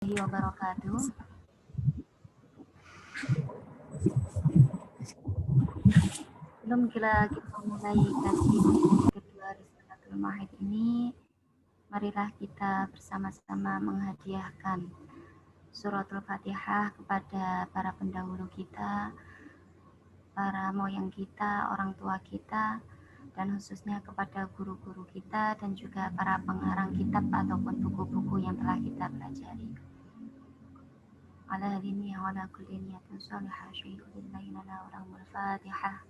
Wabarakatuh. Sebelum kita mulai kaji kedua Risalatul Ma'id ini, marilah kita bersama-sama menghadiahkan suratul Fatihah kepada para pendahulu kita, para moyang kita, orang tua kita, dan khususnya kepada guru-guru kita dan juga para pengarang kitab ataupun buku-buku yang telah kita pelajari. Ala halini wa ala kulli niyatin salihah syai'u lillahi lana wa lahumul Fatihah.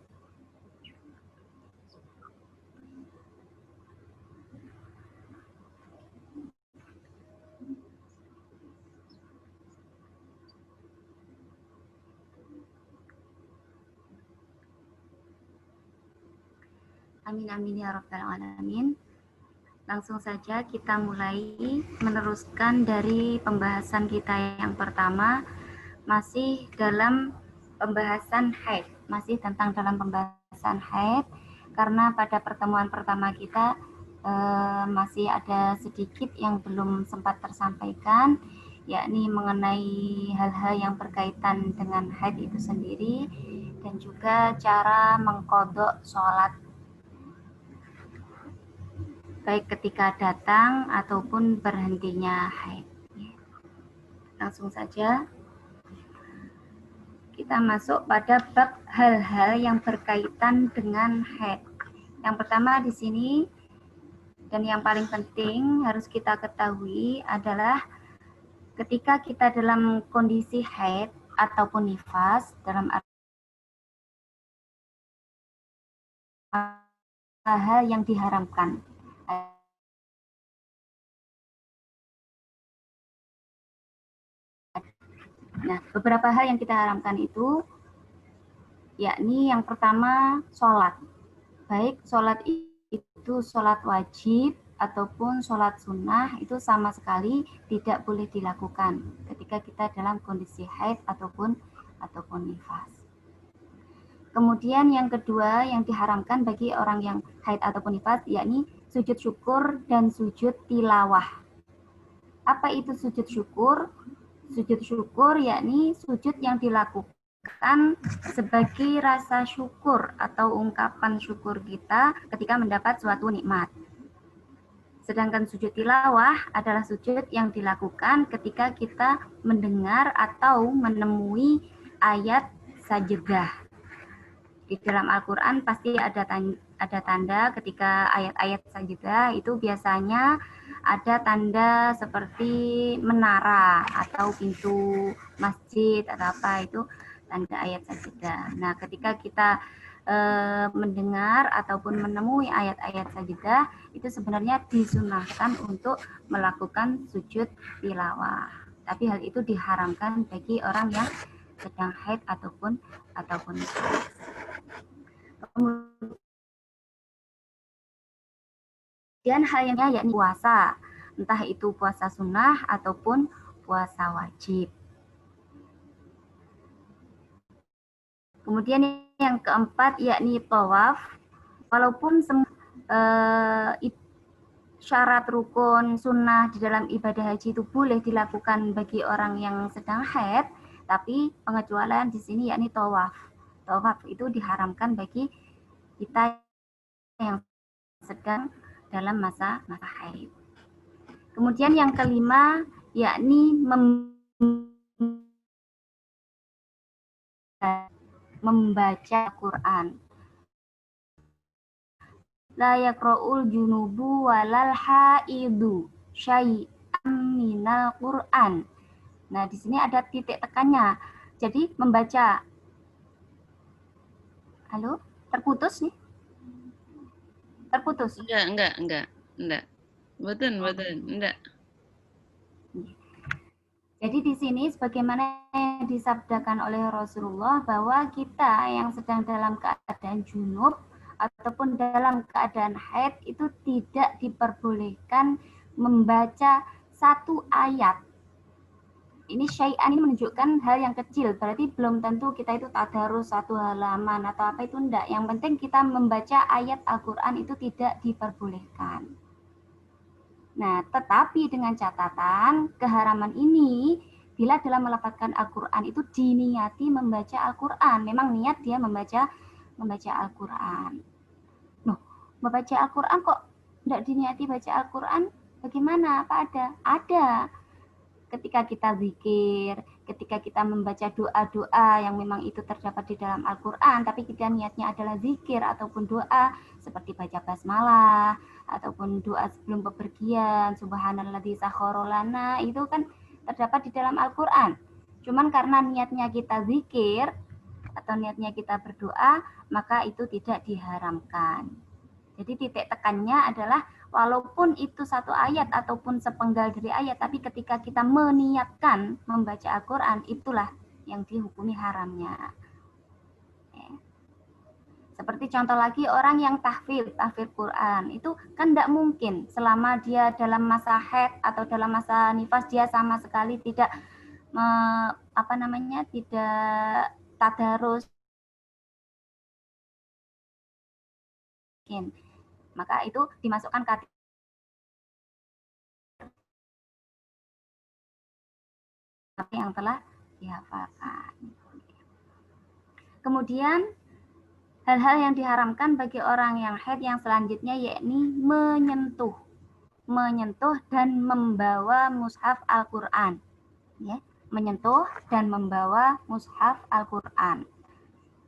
Amin amin ya rabbal alamin. Langsung saja kita mulai meneruskan dari pembahasan kita yang pertama, masih dalam pembahasan haid, masih tentang dalam pembahasan haid, karena pada pertemuan pertama kita masih ada sedikit yang belum sempat tersampaikan, yakni mengenai hal-hal yang berkaitan dengan haid itu sendiri dan juga cara mengqadha sholat baik ketika datang ataupun berhentinya haid. Langsung saja kita masuk pada bab hal-hal yang berkaitan dengan haid. Yang pertama di sini dan yang paling penting harus kita ketahui adalah ketika kita dalam kondisi haid ataupun nifas, dalam hal yang diharamkan. Nah, beberapa hal yang kita haramkan itu, yakni yang pertama sholat. Baik sholat itu sholat wajib ataupun sholat sunnah, itu sama sekali tidak boleh dilakukan ketika kita dalam kondisi haid ataupun nifas. Kemudian yang kedua yang diharamkan bagi orang yang haid ataupun nifas, yakni sujud syukur dan sujud tilawah. Apa itu sujud syukur? Sujud syukur yakni sujud yang dilakukan sebagai rasa syukur atau ungkapan syukur kita ketika mendapat suatu nikmat. Sedangkan sujud tilawah adalah sujud yang dilakukan ketika kita mendengar atau menemui ayat sajdah. Di dalam Al-Quran pasti ada tanda ketika ayat-ayat sajdah itu biasanya ada tanda seperti menara atau pintu masjid atau apa, itu tanda ayat sajdah. Nah, ketika kita mendengar ataupun menemui ayat-ayat sajdah, itu sebenarnya disunahkan untuk melakukan sujud tilawah. Tapi hal itu diharamkan bagi orang yang sedang haid ataupun kemudian hal yang yakni puasa, entah itu puasa sunnah ataupun puasa wajib. Kemudian yang keempat yakni tawaf. Walaupun syarat rukun sunnah di dalam ibadah haji itu boleh dilakukan bagi orang yang sedang haid, tapi pengecualian di sini yakni tawaf. Tawaf itu diharamkan bagi kita yang sedang dalam masa haid. Kemudian yang kelima yakni membaca Quran. La yaqra'ul junubu walal haidu syai'an minal Quran. Nah, di sini ada titik tekannya. Jadi membaca. Halo, terputus nih? Terputus? Enggak. Betul, enggak. Jadi di sini sebagaimana yang disabdakan oleh Rasulullah bahwa kita yang sedang dalam keadaan junub ataupun dalam keadaan haid itu tidak diperbolehkan membaca satu ayat. Ini syai'an ini menunjukkan hal yang kecil, berarti belum tentu kita itu tadarus satu halaman atau apa, itu enggak. Yang penting kita membaca ayat Al-Quran itu tidak diperbolehkan. Nah, tetapi dengan catatan keharaman ini bila dalam melafalkan Al-Quran itu diniati membaca Al-Quran. Memang niat dia membaca Al-Quran. Loh, membaca Al-Quran kok tidak diniati baca Al-Quran? Bagaimana? Apa ada? Ada. Ketika kita zikir, ketika kita membaca doa-doa yang memang itu terdapat di dalam Al-Quran, tapi kita niatnya adalah zikir ataupun doa, seperti baca basmalah, ataupun doa sebelum bepergian, subhanalladzi sakhkhara lana, itu kan terdapat di dalam Al-Quran. Cuman karena niatnya kita zikir, atau niatnya kita berdoa, maka itu tidak diharamkan. Jadi titik tekannya adalah walaupun itu satu ayat ataupun sepenggal dari ayat, tapi ketika kita meniatkan membaca Al-Quran, itulah yang dihukumi haramnya. Seperti contoh lagi orang yang tahfidz Quran, itu kan tidak mungkin selama dia dalam masa haid atau dalam masa nifas dia sama sekali tidak tidak tadarus. Maka itu dimasukkan kategori yang telah dihafalkan. Kemudian hal-hal yang diharamkan bagi orang yang haid yang selanjutnya yakni menyentuh dan membawa mushaf Al-Quran. Ya, menyentuh dan membawa mushaf Al-Quran.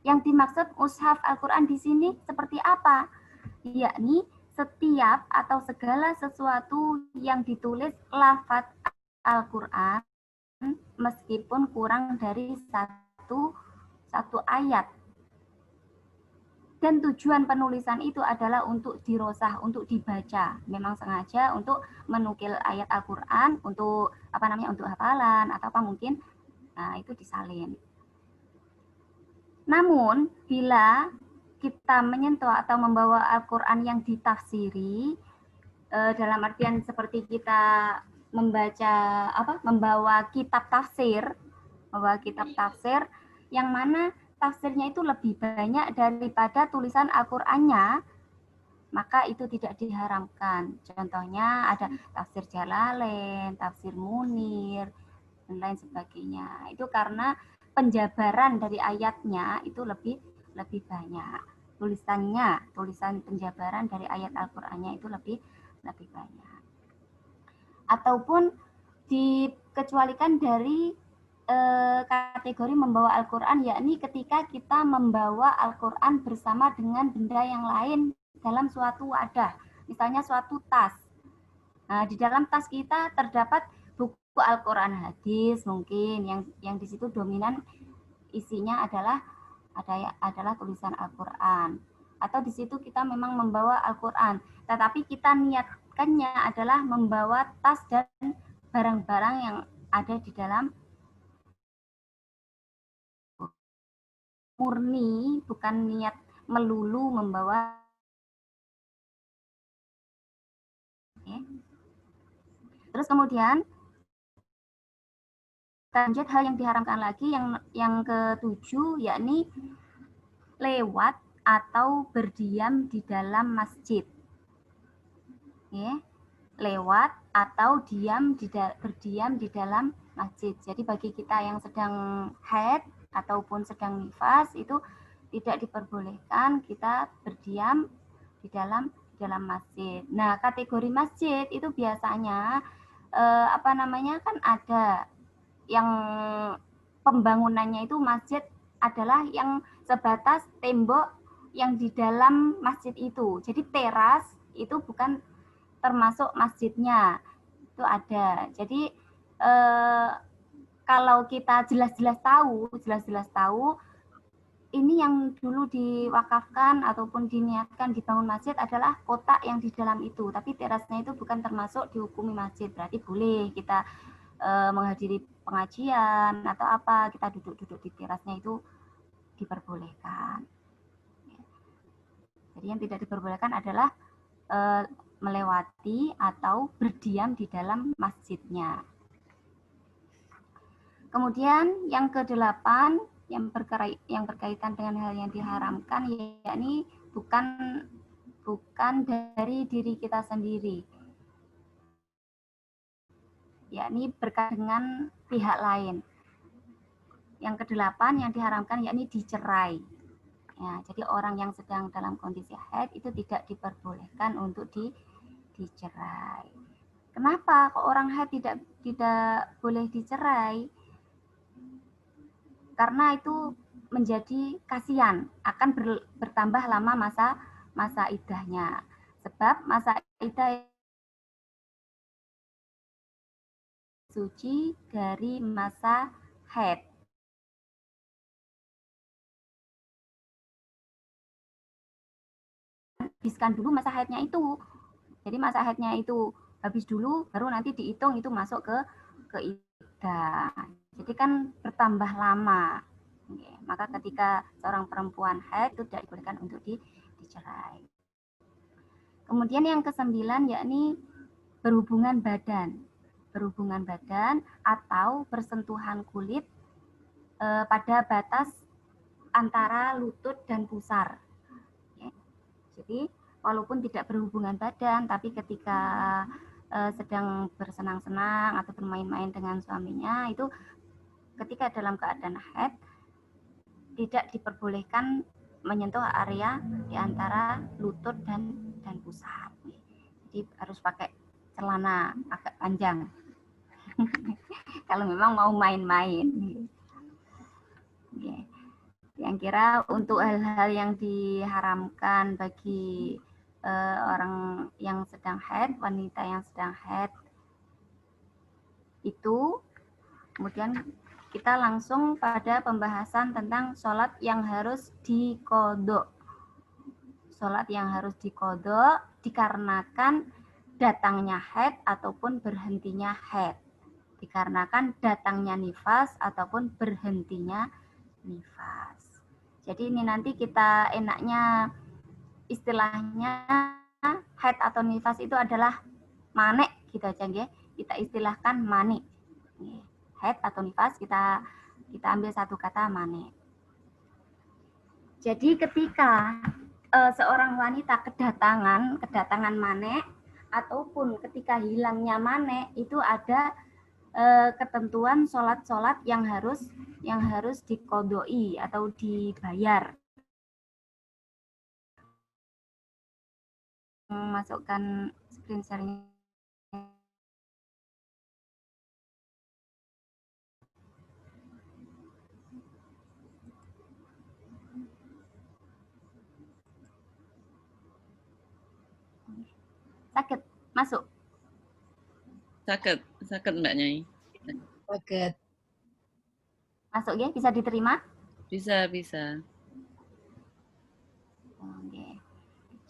Yang dimaksud mushaf Al-Quran di sini seperti apa? Yakni setiap atau segala sesuatu yang ditulis lafaz Al-Quran meskipun kurang dari satu ayat. Dan tujuan penulisan itu adalah untuk dirosah, untuk dibaca. Memang sengaja untuk menukil ayat Al-Quran, untuk untuk hafalan atau apa mungkin, nah itu disalin. Namun bila kita menyentuh atau membawa Al-Quran yang ditafsiri, dalam artian seperti kita membawa kitab tafsir, yang mana tafsirnya itu lebih banyak daripada tulisan Al-Qur'annya, maka itu tidak diharamkan. Contohnya ada tafsir Jalalain, tafsir Munir, dan lain sebagainya. Itu karena penjabaran dari ayatnya itu lebih banyak. Tulisan penjabaran dari ayat Al-Qur'annya itu lebih banyak. Ataupun dikecualikan dari kategori membawa Al-Quran, yakni ketika kita membawa Al-Quran bersama dengan benda yang lain dalam suatu wadah, misalnya suatu tas. Nah, di dalam tas kita terdapat buku Al-Quran hadis mungkin yang di situ dominan isinya adalah tulisan Al-Quran. Atau di situ kita memang membawa Al-Quran, tetapi kita niatkannya adalah membawa tas dan barang-barang yang ada di dalam murni, bukan niat melulu membawa. Terus kemudian lanjut hal yang diharamkan lagi yang ketujuh, yakni lewat atau berdiam di dalam masjid. Lewat atau berdiam di dalam masjid. Jadi bagi kita yang sedang haid ataupun sedang nifas itu tidak diperbolehkan kita berdiam di dalam masjid. Nah, kategori masjid itu biasanya kan ada yang pembangunannya itu masjid adalah yang sebatas tembok yang di dalam masjid itu. Jadi teras itu bukan termasuk masjidnya. Itu ada. Jadi kalau kita jelas-jelas tahu ini yang dulu diwakafkan ataupun diniatkan dibangun masjid adalah kotak yang di dalam itu, tapi terasnya itu bukan termasuk dihukumi masjid. Berarti boleh kita menghadiri pengajian atau apa, kita duduk-duduk di terasnya itu diperbolehkan. Jadi yang tidak diperbolehkan adalah melewati atau berdiam di dalam masjidnya. Kemudian yang ke-8 yang berkaitan dengan hal yang diharamkan, yakni bukan dari diri kita sendiri. yakni berkaitan dengan pihak lain. Yang kedelapan yang diharamkan yakni dicerai. Ya, jadi orang yang sedang dalam kondisi haid itu tidak diperbolehkan untuk dicerai. Kenapa kok orang haid tidak boleh dicerai? Karena itu menjadi kasihan, akan bertambah lama masa iddahnya. Sebab masa iddah suci dari masa haid. Habiskan dulu masa haidnya itu. Jadi masa haidnya itu habis dulu, baru nanti dihitung itu masuk ke iddah. Jadi kan bertambah lama. Oke. Maka ketika seorang perempuan haid itu tidak dibolehkan untuk dicerai. Kemudian yang kesembilan yakni berhubungan badan. Berhubungan badan atau bersentuhan kulit pada batas antara lutut dan pusar. Jadi walaupun tidak berhubungan badan, tapi ketika sedang bersenang-senang atau bermain-main dengan suaminya, itu ketika dalam keadaan haid tidak diperbolehkan menyentuh area di antara lutut dan pusar. Jadi harus pakai celana agak panjang. Kalau memang mau main-main. Yang kira untuk hal-hal yang diharamkan bagi orang yang sedang haid, wanita yang sedang haid itu. Kemudian kita langsung pada pembahasan tentang sholat yang harus diqodho. Sholat yang harus diqodho dikarenakan datangnya haid ataupun berhentinya haid. Dikarenakan datangnya nifas ataupun berhentinya nifas. Jadi ini nanti kita enaknya istilahnya haid atau nifas itu adalah manik gitu aja ya. Kita istilahkan manik. Haid atau nifas kita ambil satu kata manik. Jadi ketika seorang wanita kedatangan manik ataupun ketika hilangnya manik itu ada ketentuan sholat-sholat yang harus diqodoi atau dibayar. Masukkan screen share-nya. Sakit masuk. Sakit Mbak Nyai. Sakit. Masuk ya, bisa diterima? Bisa. Oke.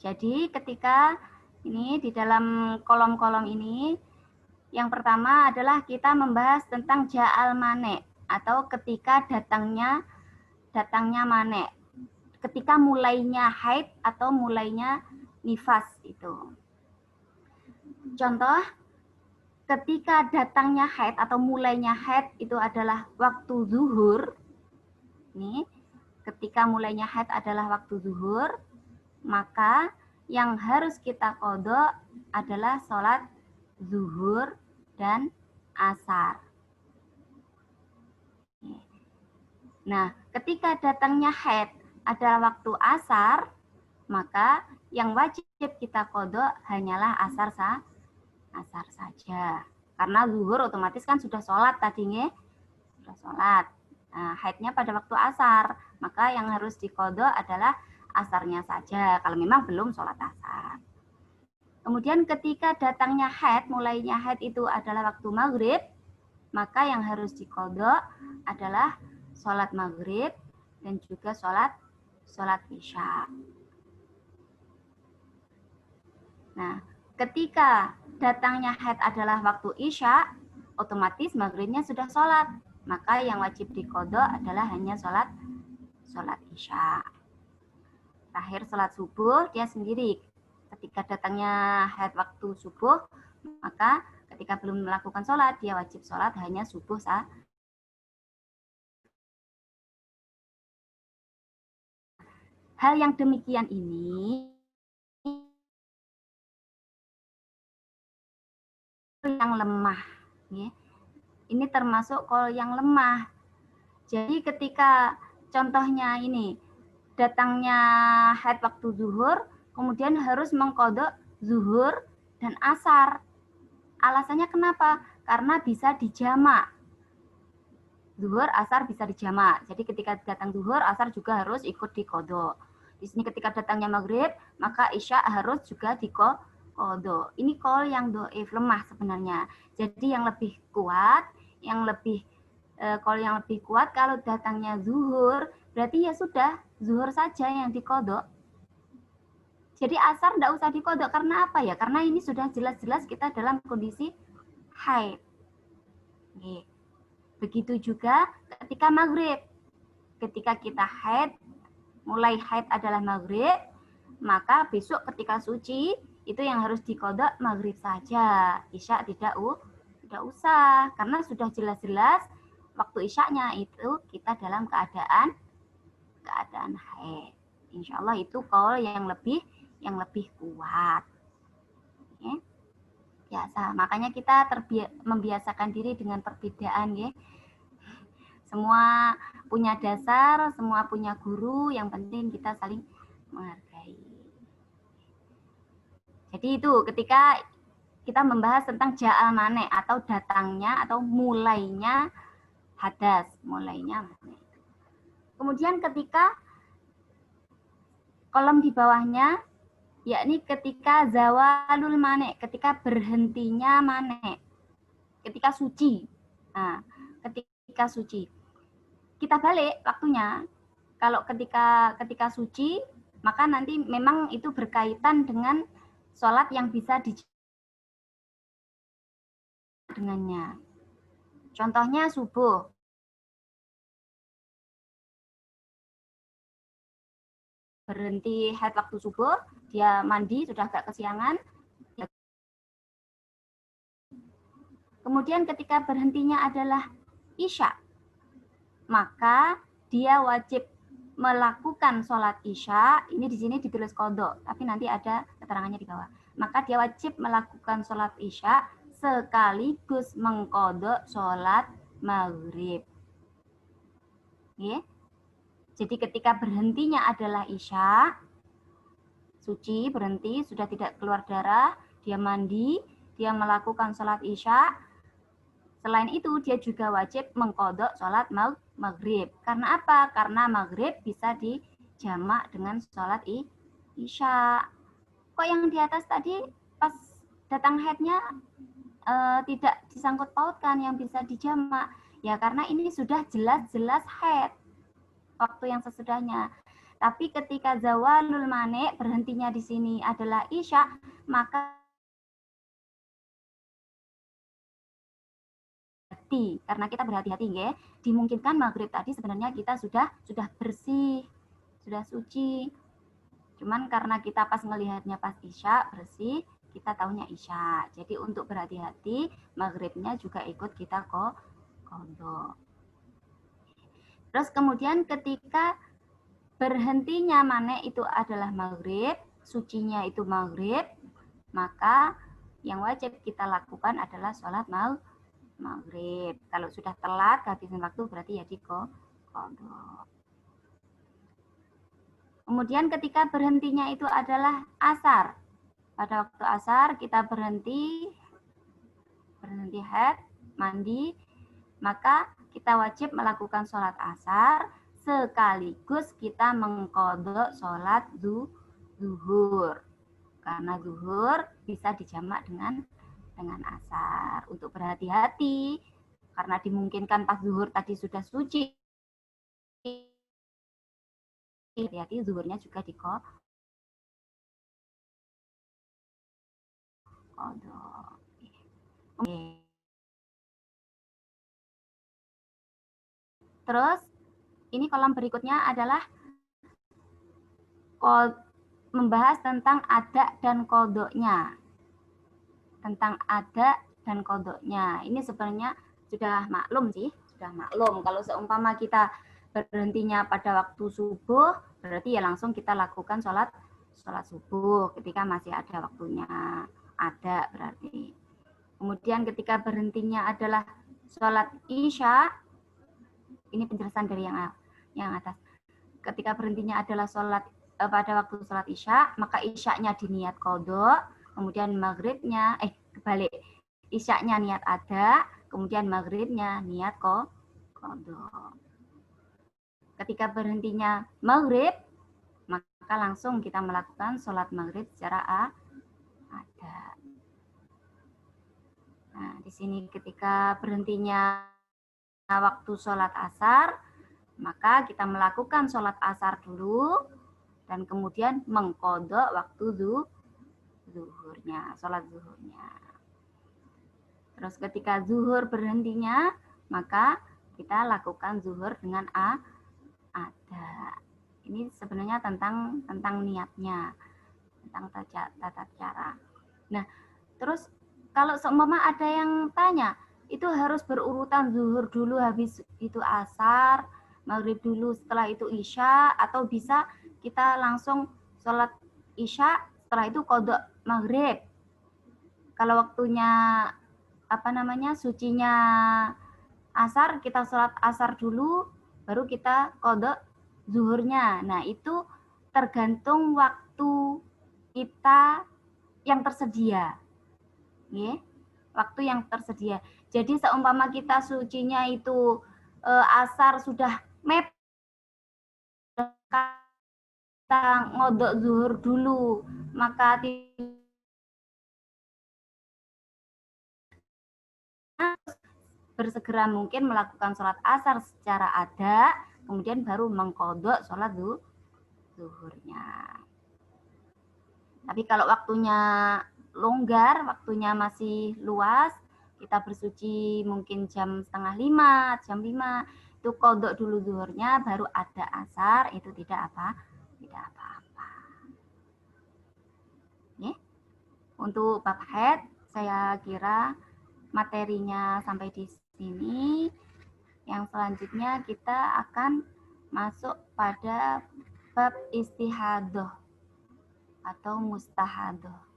Jadi ketika ini di dalam kolom-kolom ini, yang pertama adalah kita membahas tentang ja'al manik atau ketika datangnya manik. Ketika mulainya haid atau mulainya nifas itu. Contoh, ketika datangnya haid atau mulainya haid itu adalah waktu zuhur. Nih, ketika mulainya haid adalah waktu zuhur, maka yang harus kita qodho adalah sholat zuhur dan asar. Nah, ketika datangnya haid adalah waktu asar, maka yang wajib kita qodho hanyalah asar saja. Karena zuhur otomatis kan sudah sholat tadinya, sudah sholat. Nah, haidnya pada waktu asar, maka yang harus diqodho adalah asarnya saja, kalau memang belum sholat asar. Kemudian ketika datangnya haid, mulainya haid itu adalah waktu maghrib, maka yang harus diqodho adalah sholat maghrib dan juga sholat isya. Nah, ketika datangnya haid adalah waktu isya, otomatis maghribnya sudah sholat. Maka yang wajib diqodho adalah hanya sholat isya. Terakhir sholat subuh, dia sendiri. Ketika datangnya haid waktu subuh, maka ketika belum melakukan sholat, dia wajib sholat hanya subuh saja. Hal yang demikian ini yang lemah Ini termasuk qol yang lemah. Jadi ketika contohnya ini datangnya haid waktu zuhur, kemudian harus mengqadha zuhur dan asar. Alasannya kenapa? Karena bisa dijamak. Zuhur, asar bisa dijamak. Jadi ketika datang zuhur, asar juga harus ikut diqadha. Di sini ketika datangnya maghrib, maka isya harus juga diqadha. Ini qol yang dhaif, lemah sebenarnya. Jadi yang lebih kuat, qol yang lebih kuat kalau datangnya zuhur, berarti ya sudah zuhur saja yang diqadha. Jadi asar tidak usah diqadha. Karena apa ya? Karena ini sudah jelas-jelas kita dalam kondisi haid. Begitu juga ketika maghrib. Ketika kita haid, mulai haid adalah maghrib, maka besok ketika suci, itu yang harus diqadha maghrib saja. Isya tidak usah. Karena sudah jelas-jelas waktu isyaknya itu kita dalam keadaan haid. Insya Allah itu qaul yang lebih kuat. Ya. Biasa. Makanya kita membiasakan diri dengan perbedaan, ya. Semua punya dasar, semua punya guru, yang penting kita saling menghargai. Jadi itu ketika kita membahas tentang ja'al mane atau datangnya atau mulainya hadas, mulainya mane. Kemudian ketika kolom di bawahnya, yakni ketika zawalul mane, ketika berhentinya mane, ketika suci. Nah, ketika suci. Kita balik waktunya. Kalau ketika suci, maka nanti memang itu berkaitan dengan sholat yang bisa dengannya. Contohnya subuh. Berhenti haid waktu subuh, dia mandi, sudah agak kesiangan. Kemudian ketika berhentinya adalah isya, maka dia wajib melakukan sholat isya. Ini di sini ditulis qadha, tapi nanti ada keterangannya di bawah. Maka dia wajib melakukan sholat isya sekaligus mengqadha sholat maghrib. Ya. Jadi ketika berhentinya adalah isya, suci, berhenti, sudah tidak keluar darah, dia mandi, dia melakukan sholat isya. Selain itu, dia juga wajib mengqadha sholat maghrib. Karena apa? Karena maghrib bisa dijamak dengan sholat isya. Kok yang di atas tadi pas datang haidnya tidak disangkut pautkan yang bisa dijamak? Ya karena ini sudah jelas-jelas haid waktu yang sesudahnya. Tapi ketika zawalul mane, berhentinya di sini adalah isya, maka karena kita berhati-hati, ya, dimungkinkan maghrib tadi sebenarnya kita sudah bersih, sudah suci. Cuman karena kita pas ngelihatnya pas isya bersih, kita tahunya isya. Jadi untuk berhati-hati, maghribnya juga ikut kita qadha. Terus kemudian ketika berhentinya mane itu adalah maghrib, sucinya itu maghrib, maka yang wajib kita lakukan adalah sholat maghrib. Kalau sudah telat, kehabisan waktu, berarti ya diqadha. Kemudian ketika berhentinya itu adalah asar. Pada waktu asar kita berhenti haid, mandi, maka kita wajib melakukan sholat asar sekaligus kita mengqadha sholat zuhur. Karena zuhur bisa dijamak dengan asar. Untuk berhati-hati, karena dimungkinkan pas zuhur tadi sudah suci, hati-hati zuhurnya juga diqadha. Terus ini kolom berikutnya adalah membahas tentang ada dan qadha-nya. Tentang ada dan qadha-nya. Ini sebenarnya sudah maklum sih, sudah maklum. Kalau seumpama kita berhentinya pada waktu subuh, berarti ya langsung kita lakukan sholat subuh ketika masih ada waktunya. Ada berarti. Kemudian ketika berhentinya adalah sholat isya, ini penjelasan dari yang atas. Ketika berhentinya adalah sholat pada waktu sholat isya, maka isyanya diniat qadha, kemudian maghribnya kebalik, isyanya niat ada, kemudian maghribnya niat qadha. Ketika berhentinya maghrib, maka langsung kita melakukan sholat maghrib secara ada. Nah, di sini ketika berhentinya waktu sholat asar, maka kita melakukan sholat asar dulu dan kemudian mengqadha waktu zuhurnya, sholat zuhurnya. Terus ketika zuhur berhentinya, maka kita lakukan zuhur dengan ada. Ini sebenarnya tentang niatnya, tentang tata cara. Nah, terus kalau seumpama ada yang tanya, itu harus berurutan zuhur dulu, habis itu asar, maghrib dulu, setelah itu isya, atau bisa kita langsung sholat isya, setelah itu qadha maghrib. Kalau waktunya sucinya asar, kita sholat asar dulu, baru kita qadha zuhurnya. Nah, itu tergantung waktu kita yang tersedia. Waktu yang tersedia. Jadi seumpama kita sucinya itu asar sudah mepet, kita ngodok zuhur dulu, maka bersegera mungkin melakukan sholat asar secara ada, kemudian baru mengkodok sholat zuhurnya. Tapi kalau waktunya longgar, waktunya masih luas, kita bersuci mungkin jam 4:30, jam 5, itu kodok dulu zuhurnya, baru ada asar, itu tidak apa-apa. Untuk bab haid, saya kira materinya sampai di sini. Yang selanjutnya kita akan masuk pada bab istihadah atau mustahadah.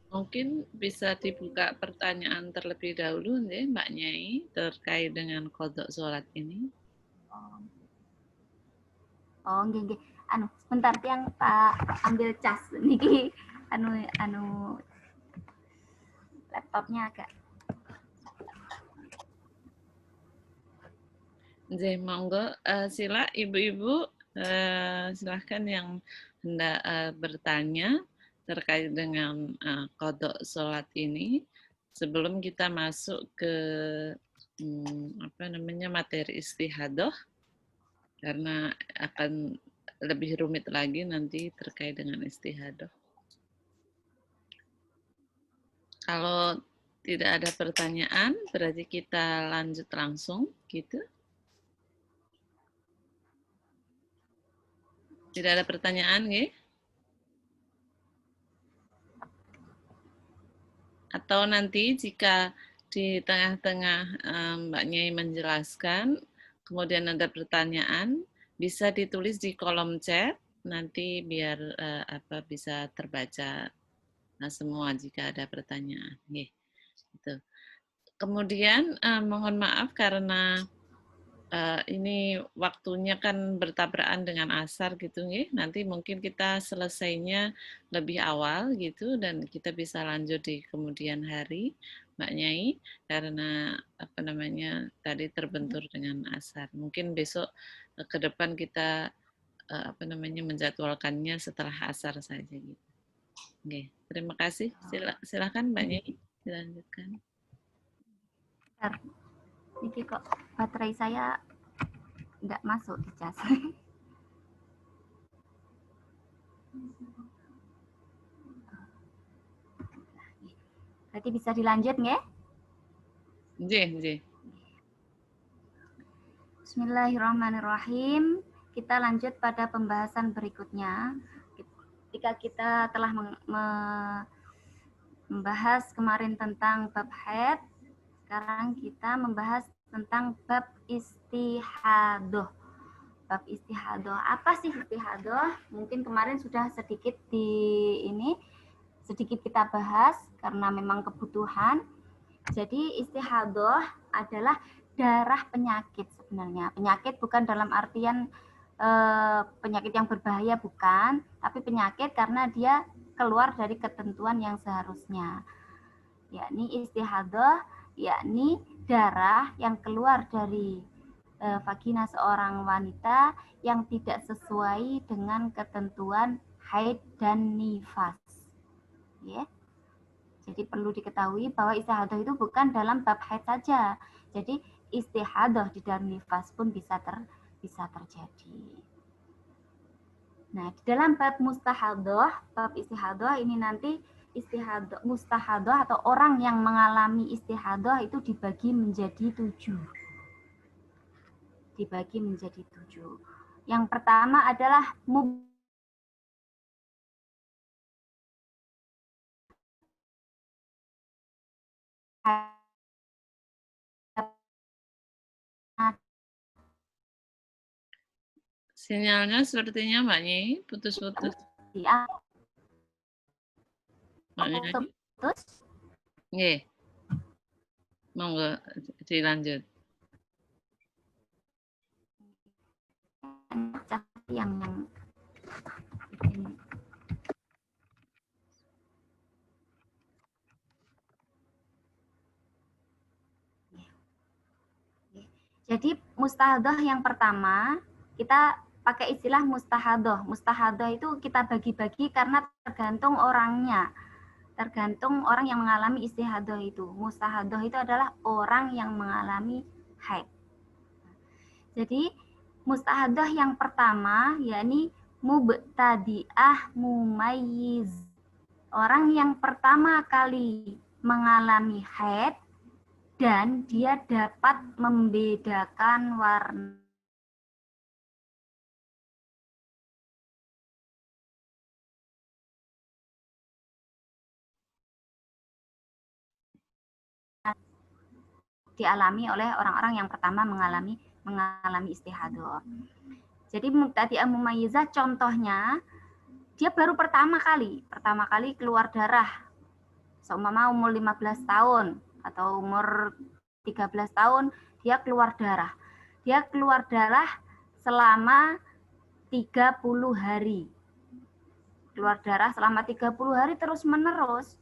Mungkin bisa dibuka pertanyaan terlebih dahulu nih Mbak Nyai terkait dengan qadha sholat ini. Oh, nggih. Sebentar yang Pak ambil cas niki laptopnya agak. Nggih, monggo sila ibu-ibu silahkan yang hendak bertanya terkait dengan qadha sholat ini sebelum kita masuk ke materi istihadah karena akan lebih rumit lagi nanti terkait dengan istihadah. Kalau tidak ada pertanyaan, berarti kita lanjut langsung, gitu. Tidak ada pertanyaan, nggih? Atau nanti jika di tengah-tengah Mbak Nyai menjelaskan, kemudian ada pertanyaan, bisa ditulis di kolom chat, nanti biar bisa terbaca semua jika ada pertanyaan. Gitu. Kemudian mohon maaf karena ini waktunya kan bertabrakan dengan asar gitu nih. Nanti mungkin kita selesainya lebih awal gitu dan kita bisa lanjut di kemudian hari Mbak Nyai karena tadi terbentur dengan asar. Mungkin besok ke depan kita menjadwalkannya setelah asar saja gitu. Oke, terima kasih. Silakan Mbak Nyai dilanjutkan. Niki kok baterai saya nggak masuk di cas. Berarti bisa dilanjut nggih? Nggih. Bismillahirrahmanirrahim. Kita lanjut pada pembahasan berikutnya. Ketika kita telah membahas kemarin tentang bab haid, sekarang kita membahas tentang bab istihadah. Bab istihadah. Apa sih istihadah? Mungkin kemarin sudah sedikit sedikit kita bahas karena memang kebutuhan. Jadi istihadah adalah darah penyakit sebenarnya. Penyakit bukan dalam artian penyakit yang berbahaya, bukan, tapi penyakit karena dia keluar dari ketentuan yang seharusnya. Yakni istihadah, yakni darah yang keluar dari vagina seorang wanita yang tidak sesuai dengan ketentuan haid dan nifas. Ya. Jadi perlu diketahui bahwa istihadah itu bukan dalam bab haid saja. Jadi istihadah di dalam nifas pun bisa terjadi. Nah, di dalam bab mustahadah, bab istihadah ini nanti istihadah, mustahadah atau orang yang mengalami istihadah itu dibagi menjadi 7. Dibagi menjadi 7. Yang pertama adalah Sinyalnya sepertinya Mbak Nyi putus-putus. Mbak Nyi? putus. Nggih. Monggo dilanjut. Yang jadi mustahadah yang pertama kita pakai istilah mustahadah. Mustahadah itu kita bagi-bagi karena tergantung orangnya. Tergantung orang yang mengalami istihadah itu. Mustahadah itu adalah orang yang mengalami haid. Jadi mustahadah yang pertama yakni mubtadi'ah mumayyiz. Orang yang pertama kali mengalami haid dan dia dapat membedakan warna dialami oleh orang-orang yang pertama mengalami istihadah. Jadi mubtadi'ah mumayyizah contohnya dia baru pertama kali keluar darah. Seumpama umur 15 tahun atau umur 13 tahun dia keluar darah. Dia keluar darah selama 30 hari. Keluar darah selama 30 hari terus menerus.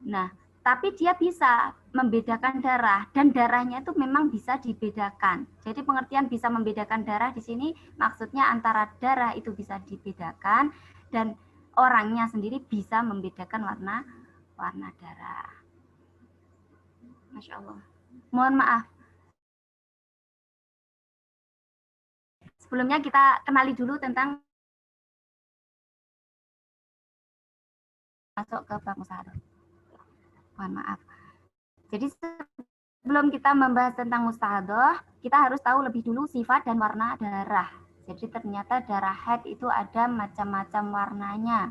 Nah, tapi dia bisa membedakan darah dan darahnya itu memang bisa dibedakan. Jadi pengertian bisa membedakan darah di sini maksudnya antara darah itu bisa dibedakan dan orangnya sendiri bisa membedakan warna darah. Masya Allah. Mohon maaf. Sebelumnya kita kenali dulu tentang masuk ke bab mustahadah. Mohon maaf. Jadi sebelum kita membahas tentang mustahadah, kita harus tahu lebih dulu sifat dan warna darah. Jadi ternyata darah haid itu ada macam-macam warnanya.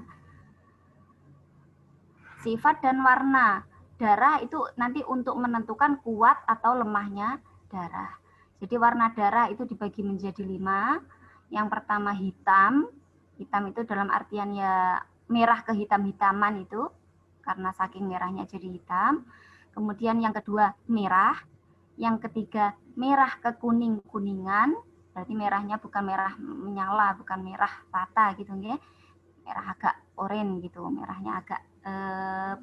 Sifat dan warna darah itu nanti untuk menentukan kuat atau lemahnya darah. Jadi warna darah itu dibagi menjadi 5. Yang pertama hitam. Hitam itu dalam artian ya merah kehitam-hitaman itu. Karena saking merahnya jadi hitam. Kemudian yang kedua merah. Yang ketiga merah ke kuning-kuningan. Berarti merahnya bukan merah menyala, bukan merah rata gitu ya. Merah agak oranye gitu, merahnya agak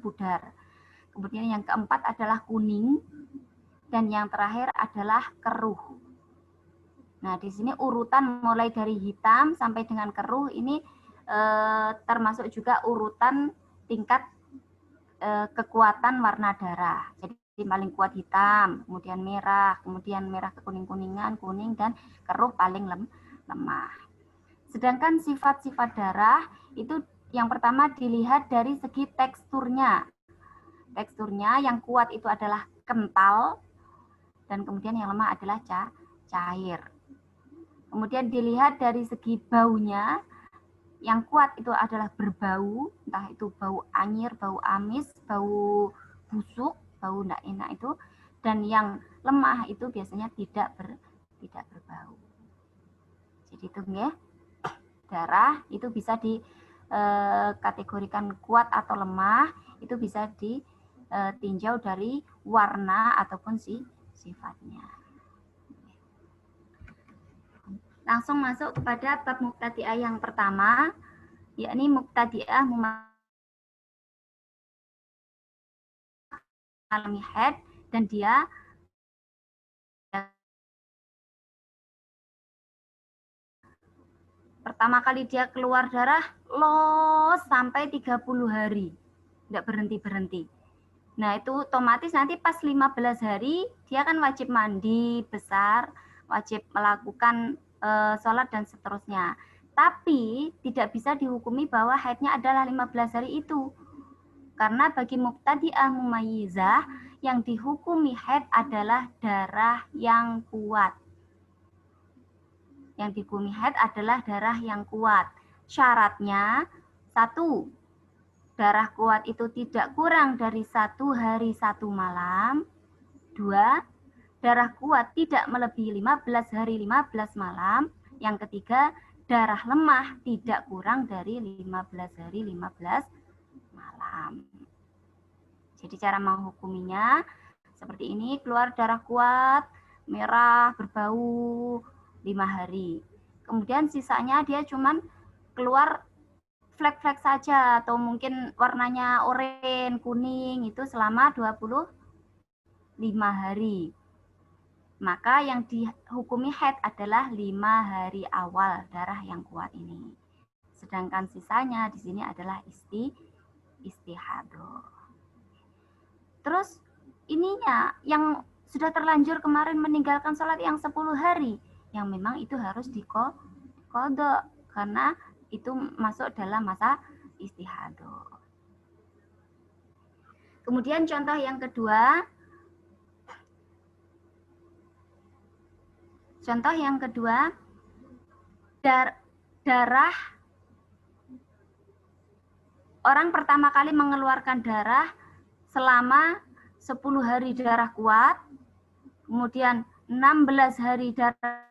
pudar. Kemudian yang keempat adalah kuning dan yang terakhir adalah keruh. Nah, di sini urutan mulai dari hitam sampai dengan keruh ini termasuk juga urutan tingkat kekuatan warna darah. Jadi paling kuat hitam, kemudian merah ke kuning-kuningan, kuning dan keruh paling lemah. Sedangkan sifat-sifat darah itu yang pertama dilihat dari segi teksturnya. Teksturnya yang kuat itu adalah kental dan kemudian yang lemah adalah cair. Kemudian dilihat dari segi baunya, yang kuat itu adalah berbau, entah itu bau anyir, bau amis, bau busuk, bau tidak enak itu, dan yang lemah itu biasanya tidak berbau. Jadi itu ya, darah itu bisa dikategorikan kuat atau lemah, itu bisa tinjau dari warna ataupun sifatnya. Langsung masuk kepada bab mubtadi'ah yang pertama, yakni mubtadi'ah mengalami haid dan dia pertama kali dia keluar darah los sampai 30 hari. Tidak berhenti-berhenti. Nah, itu otomatis nanti pas 15 hari dia kan wajib mandi besar, wajib melakukan sholat dan seterusnya. Tapi tidak bisa dihukumi bahwa haidnya adalah 15 hari itu. Karena bagi mubtadi'ah mumayyizah yang dihukumi haid adalah darah yang kuat. Yang dihukumi haid adalah darah yang kuat. Syaratnya, 1, darah kuat itu tidak kurang dari 1 hari 1 malam. 2, darah kuat tidak melebihi 15 hari 15 malam. Yang ketiga, darah lemah tidak kurang dari 15 hari 15 malam. Jadi cara menghukuminya seperti ini, keluar darah kuat, merah, berbau 5 hari. Kemudian sisanya dia cuman keluar flek-flek saja atau mungkin warnanya oranye, kuning itu selama 25 hari. Maka yang dihukumi haid adalah 5 hari awal darah yang kuat ini. Sedangkan sisanya di sini adalah istihadah. Terus ininya yang sudah terlanjur kemarin meninggalkan sholat yang 10 hari, yang memang itu harus diqadha karena itu masuk dalam masa istihadah. Kemudian contoh yang kedua. Contoh yang kedua, darah orang pertama kali mengeluarkan darah selama 10 hari darah kuat, kemudian 16 hari darah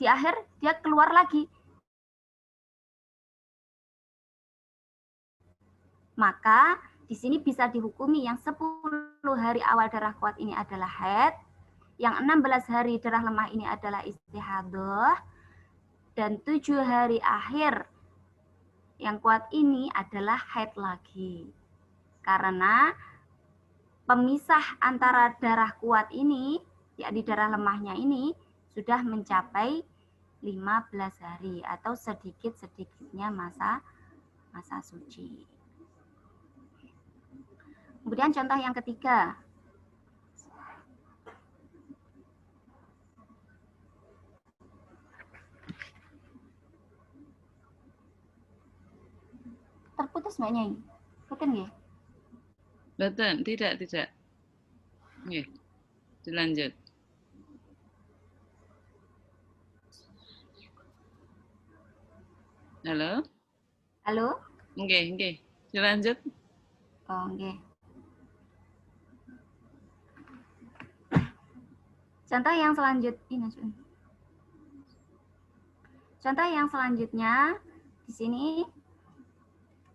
di akhir dia keluar lagi. Maka di sini bisa dihukumi yang 10 hari awal darah kuat ini adalah haid, yang 16 hari darah lemah ini adalah istihadah, dan 7 hari akhir yang kuat ini adalah haid lagi. Karena pemisah antara darah kuat ini, yakni darah lemahnya ini, sudah mencapai 15 hari atau sedikit-sedikitnya masa suci. Kemudian contoh yang ketiga. Terputus Mbak Nyai. Betul nggih? Betul, tidak. Nggih. Dilanjut. Halo? Halo? Nggih. Dilanjut. Oh, nggih. Contoh yang selanjutnya di sini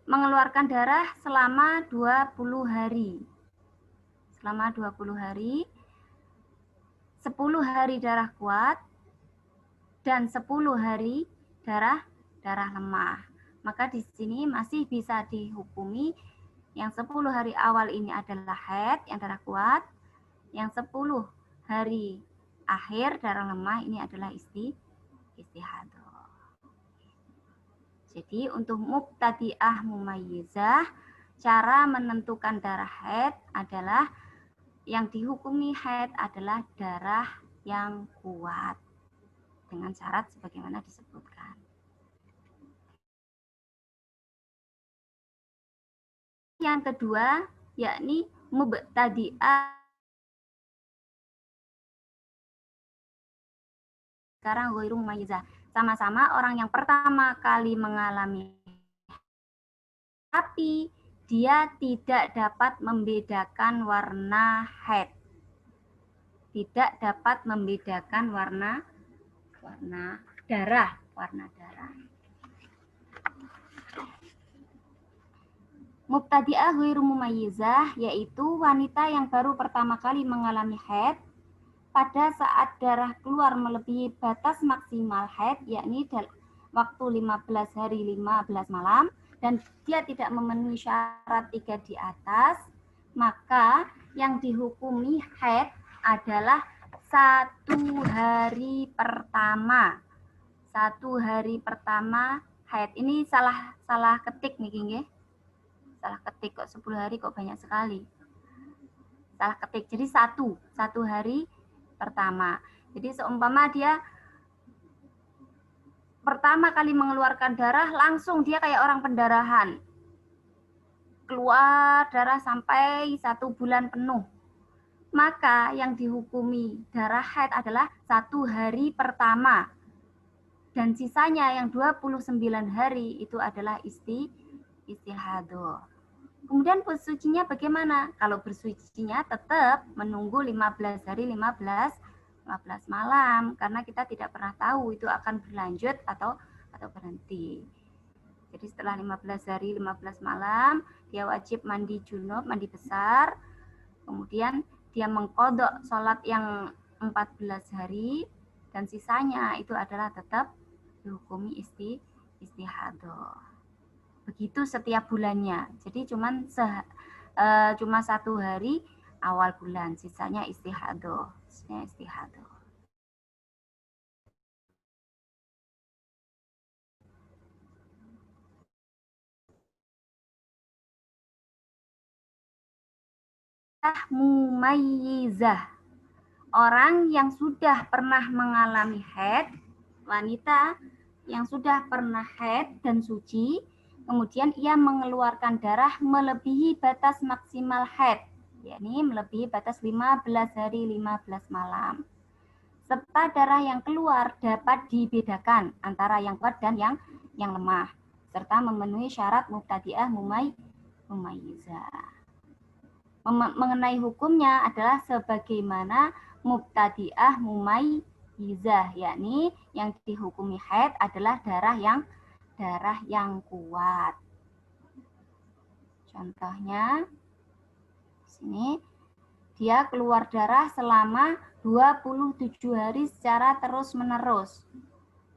mengeluarkan darah selama 20 hari. Selama 20 hari, 10 hari darah kuat dan 10 hari darah lemah. Maka di sini masih bisa dihukumi yang 10 hari awal ini adalah haid, yang darah kuat, yang 10 hari akhir darah lemah ini adalah istihadah. Jadi untuk mubtadi'ah mumayyizah, cara menentukan darah haid adalah yang dihukumi haid adalah darah yang kuat dengan syarat sebagaimana disebutkan. Yang kedua yakni mubtadi'ah. Sekarang ghairu mumayyizah, sama-sama orang yang pertama kali mengalami, tapi dia tidak dapat membedakan warna haid. Tidak dapat membedakan warna darah. Mubtadi'ah ghairu mumayyizah yaitu wanita yang baru pertama kali mengalami haid pada saat darah keluar melebihi batas maksimal haid, yakni waktu 15 hari 15 malam, dan dia tidak memenuhi syarat 3 di atas, maka yang dihukumi haid adalah 1 hari pertama. 1 hari pertama haid. Ini salah ketik nih, nggih. Salah ketik kok 10 hari kok banyak sekali. Salah ketik. Jadi 1 hari pertama. Jadi seumpama dia pertama kali mengeluarkan darah, langsung dia kayak orang pendarahan. Keluar darah sampai 1 bulan penuh. Maka yang dihukumi darah haid adalah 1 hari pertama. Dan sisanya yang 29 hari itu adalah istihadah. Kemudian bersucinya bagaimana? Kalau bersucinya tetap menunggu 15 hari 15 malam karena kita tidak pernah tahu itu akan berlanjut atau berhenti. Jadi setelah 15 hari 15 malam dia wajib mandi junub, mandi besar. Kemudian dia mengqadha sholat yang 14 hari dan sisanya itu adalah tetap dihukumi istihadah. Begitu setiap bulannya. Jadi cuma 1 hari awal bulan, sisanya istihadah. Mumayyizah. Orang yang sudah pernah mengalami haid, wanita yang sudah pernah haid dan suci, kemudian ia mengeluarkan darah melebihi batas maksimal haid, yakni melebihi batas 15 hari 15 malam. Serta darah yang keluar dapat dibedakan antara yang kuat dan yang lemah, serta memenuhi syarat mubtadi'ah mumayyizah. Mengenai hukumnya adalah sebagaimana mubtadi'ah mumayyizah, yakni yang dihukumi haid adalah darah yang kuat. Contohnya di sini dia keluar darah selama 27 hari secara terus-menerus.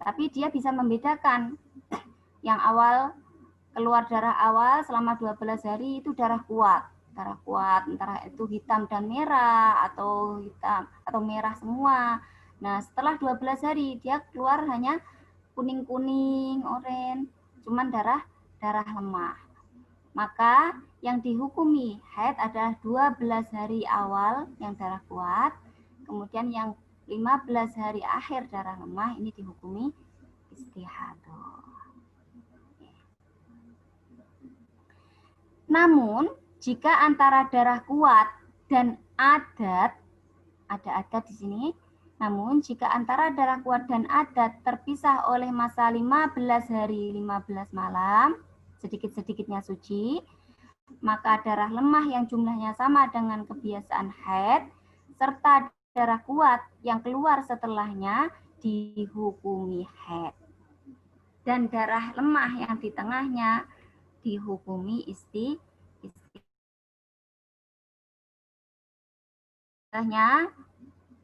Tapi dia bisa membedakan yang awal keluar darah awal selama 12 hari itu darah kuat, antara itu hitam dan merah atau hitam atau merah semua. Nah, setelah 12 hari dia keluar hanya kuning-kuning, oranye, cuman darah lemah. Maka yang dihukumi haid adalah 12 hari awal yang darah kuat, kemudian yang 15 hari akhir darah lemah ini dihukumi istihadah. Namun, jika antara darah kuat dan adat, ada adat di sini, namun jika antara darah kuat dan adat terpisah oleh masa 15 hari 15 malam, sedikit-sedikitnya suci, maka darah lemah yang jumlahnya sama dengan kebiasaan haid, serta darah kuat yang keluar setelahnya dihukumi haid. Dan darah lemah yang di tengahnya dihukumi istilahnya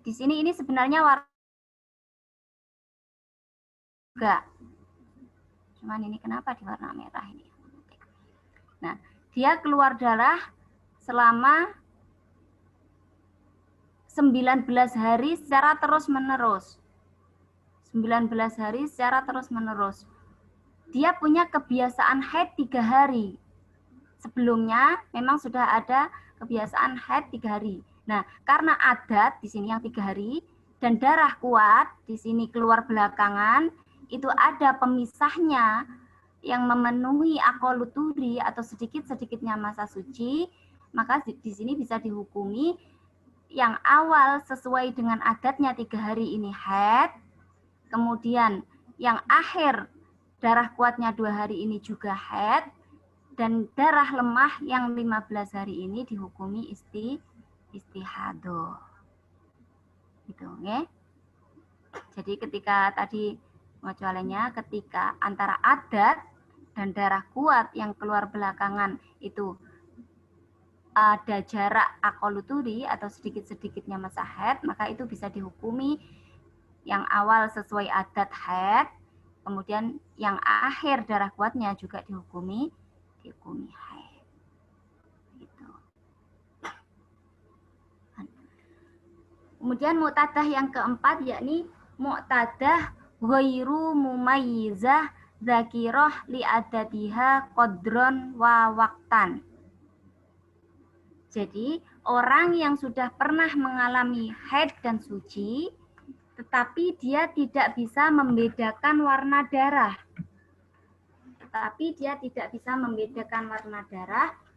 di sini ini sebenarnya warna juga. Cuman ini kenapa di warna merah ini? Nah, dia keluar darah selama 19 hari secara terus-menerus. 19 hari secara terus-menerus. Dia punya kebiasaan haid 3 hari. Sebelumnya memang sudah ada kebiasaan haid 3 hari. Nah, karena adat di sini yang 3 hari dan darah kuat di sini keluar belakangan, itu ada pemisahnya yang memenuhi akoluturi atau sedikit-sedikitnya masa suci, maka di sini bisa dihukumi yang awal sesuai dengan adatnya 3 hari ini haid, kemudian yang akhir darah kuatnya 2 hari ini juga haid, dan darah lemah yang 15 hari ini dihukumi istihadah. Gitu, ya. Jadi ketika tadi pengecualiannya ketika antara adat dan darah kuat yang keluar belakangan itu ada jarak akoluturi atau sedikit-sedikitnya masa haid, maka itu bisa dihukumi yang awal sesuai adat haid, kemudian yang akhir darah kuatnya juga dihukumi haid. Gitu. Kemudian mu'tadah yang keempat yakni mu'tadah ghairu mumayyizah dzakirah li adatiha qadron wa waqtan. Jadi, orang yang sudah pernah mengalami haid dan suci, tetapi dia tidak bisa membedakan warna darah.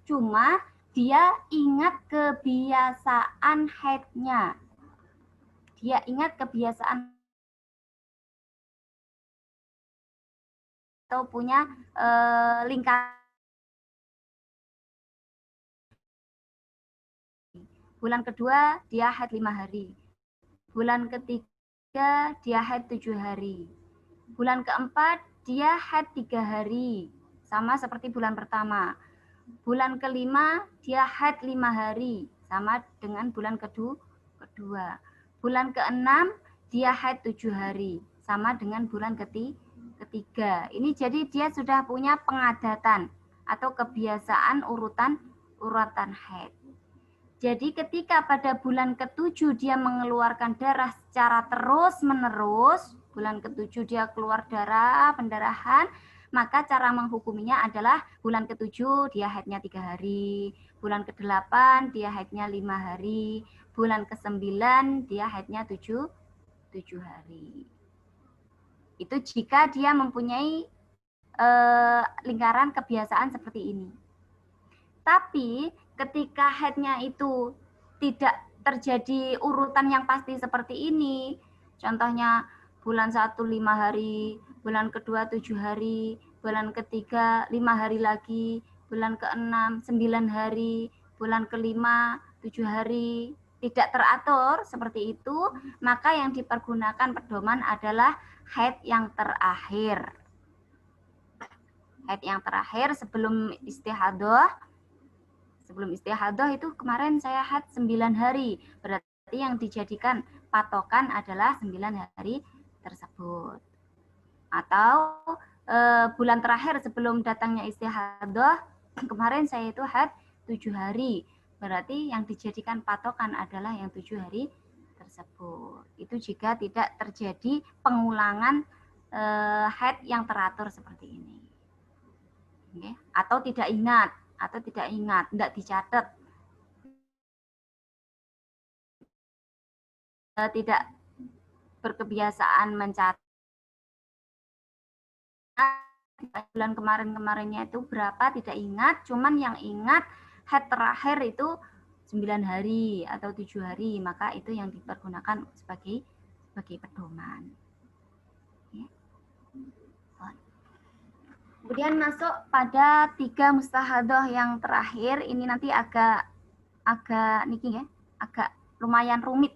Cuma dia ingat kebiasaan haidnya. Dia ingat kebiasaan atau punya lingkaran. Bulan kedua dia haid 5 hari. Bulan ketiga dia haid 7 hari. Bulan keempat dia haid 3 hari. Sama seperti bulan pertama. Bulan kelima dia haid 5 hari. Sama dengan bulan kedua. Bulan keenam dia haid 7 hari. Sama dengan bulan ketiga. Ini jadi dia sudah punya pengadatan atau kebiasaan urutan haid. Jadi ketika pada bulan ke-7 dia mengeluarkan darah secara terus-menerus, bulan ke-7 dia keluar darah, pendarahan, maka cara menghukuminya adalah bulan ke-7 dia haidnya 3 hari, bulan ke-8 dia haidnya 5 hari, bulan ke-9 dia haidnya 7 hari. Itu jika dia mempunyai lingkaran kebiasaan seperti ini. Tapi ketika haidnya itu tidak terjadi urutan yang pasti seperti ini, contohnya bulan 1 5 hari, bulan kedua 7 hari, bulan ketiga 5 hari lagi, bulan ke-6 9 hari, bulan ke-5 7 hari, tidak teratur seperti itu, maka yang dipergunakan pedoman adalah haid yang terakhir. Haid yang terakhir sebelum istihadah. Sebelum istihadah itu kemarin saya haid 9 hari. Berarti yang dijadikan patokan adalah 9 hari tersebut. Atau bulan terakhir sebelum datangnya istihadah, kemarin saya itu haid 7 hari. Berarti yang dijadikan patokan adalah yang 7 hari tersebut. Itu jika tidak terjadi pengulangan haid yang teratur seperti ini. Okay. Atau tidak ingat, tidak dicatat, tidak berkebiasaan mencatat bulan kemarin-kemarinnya itu berapa, tidak ingat, cuman yang ingat haid terakhir itu 9 hari atau 7 hari, maka itu yang dipergunakan sebagai pedoman. Kemudian masuk pada 3 mustahadah yang terakhir, ini nanti agak niki ya, agak lumayan rumit.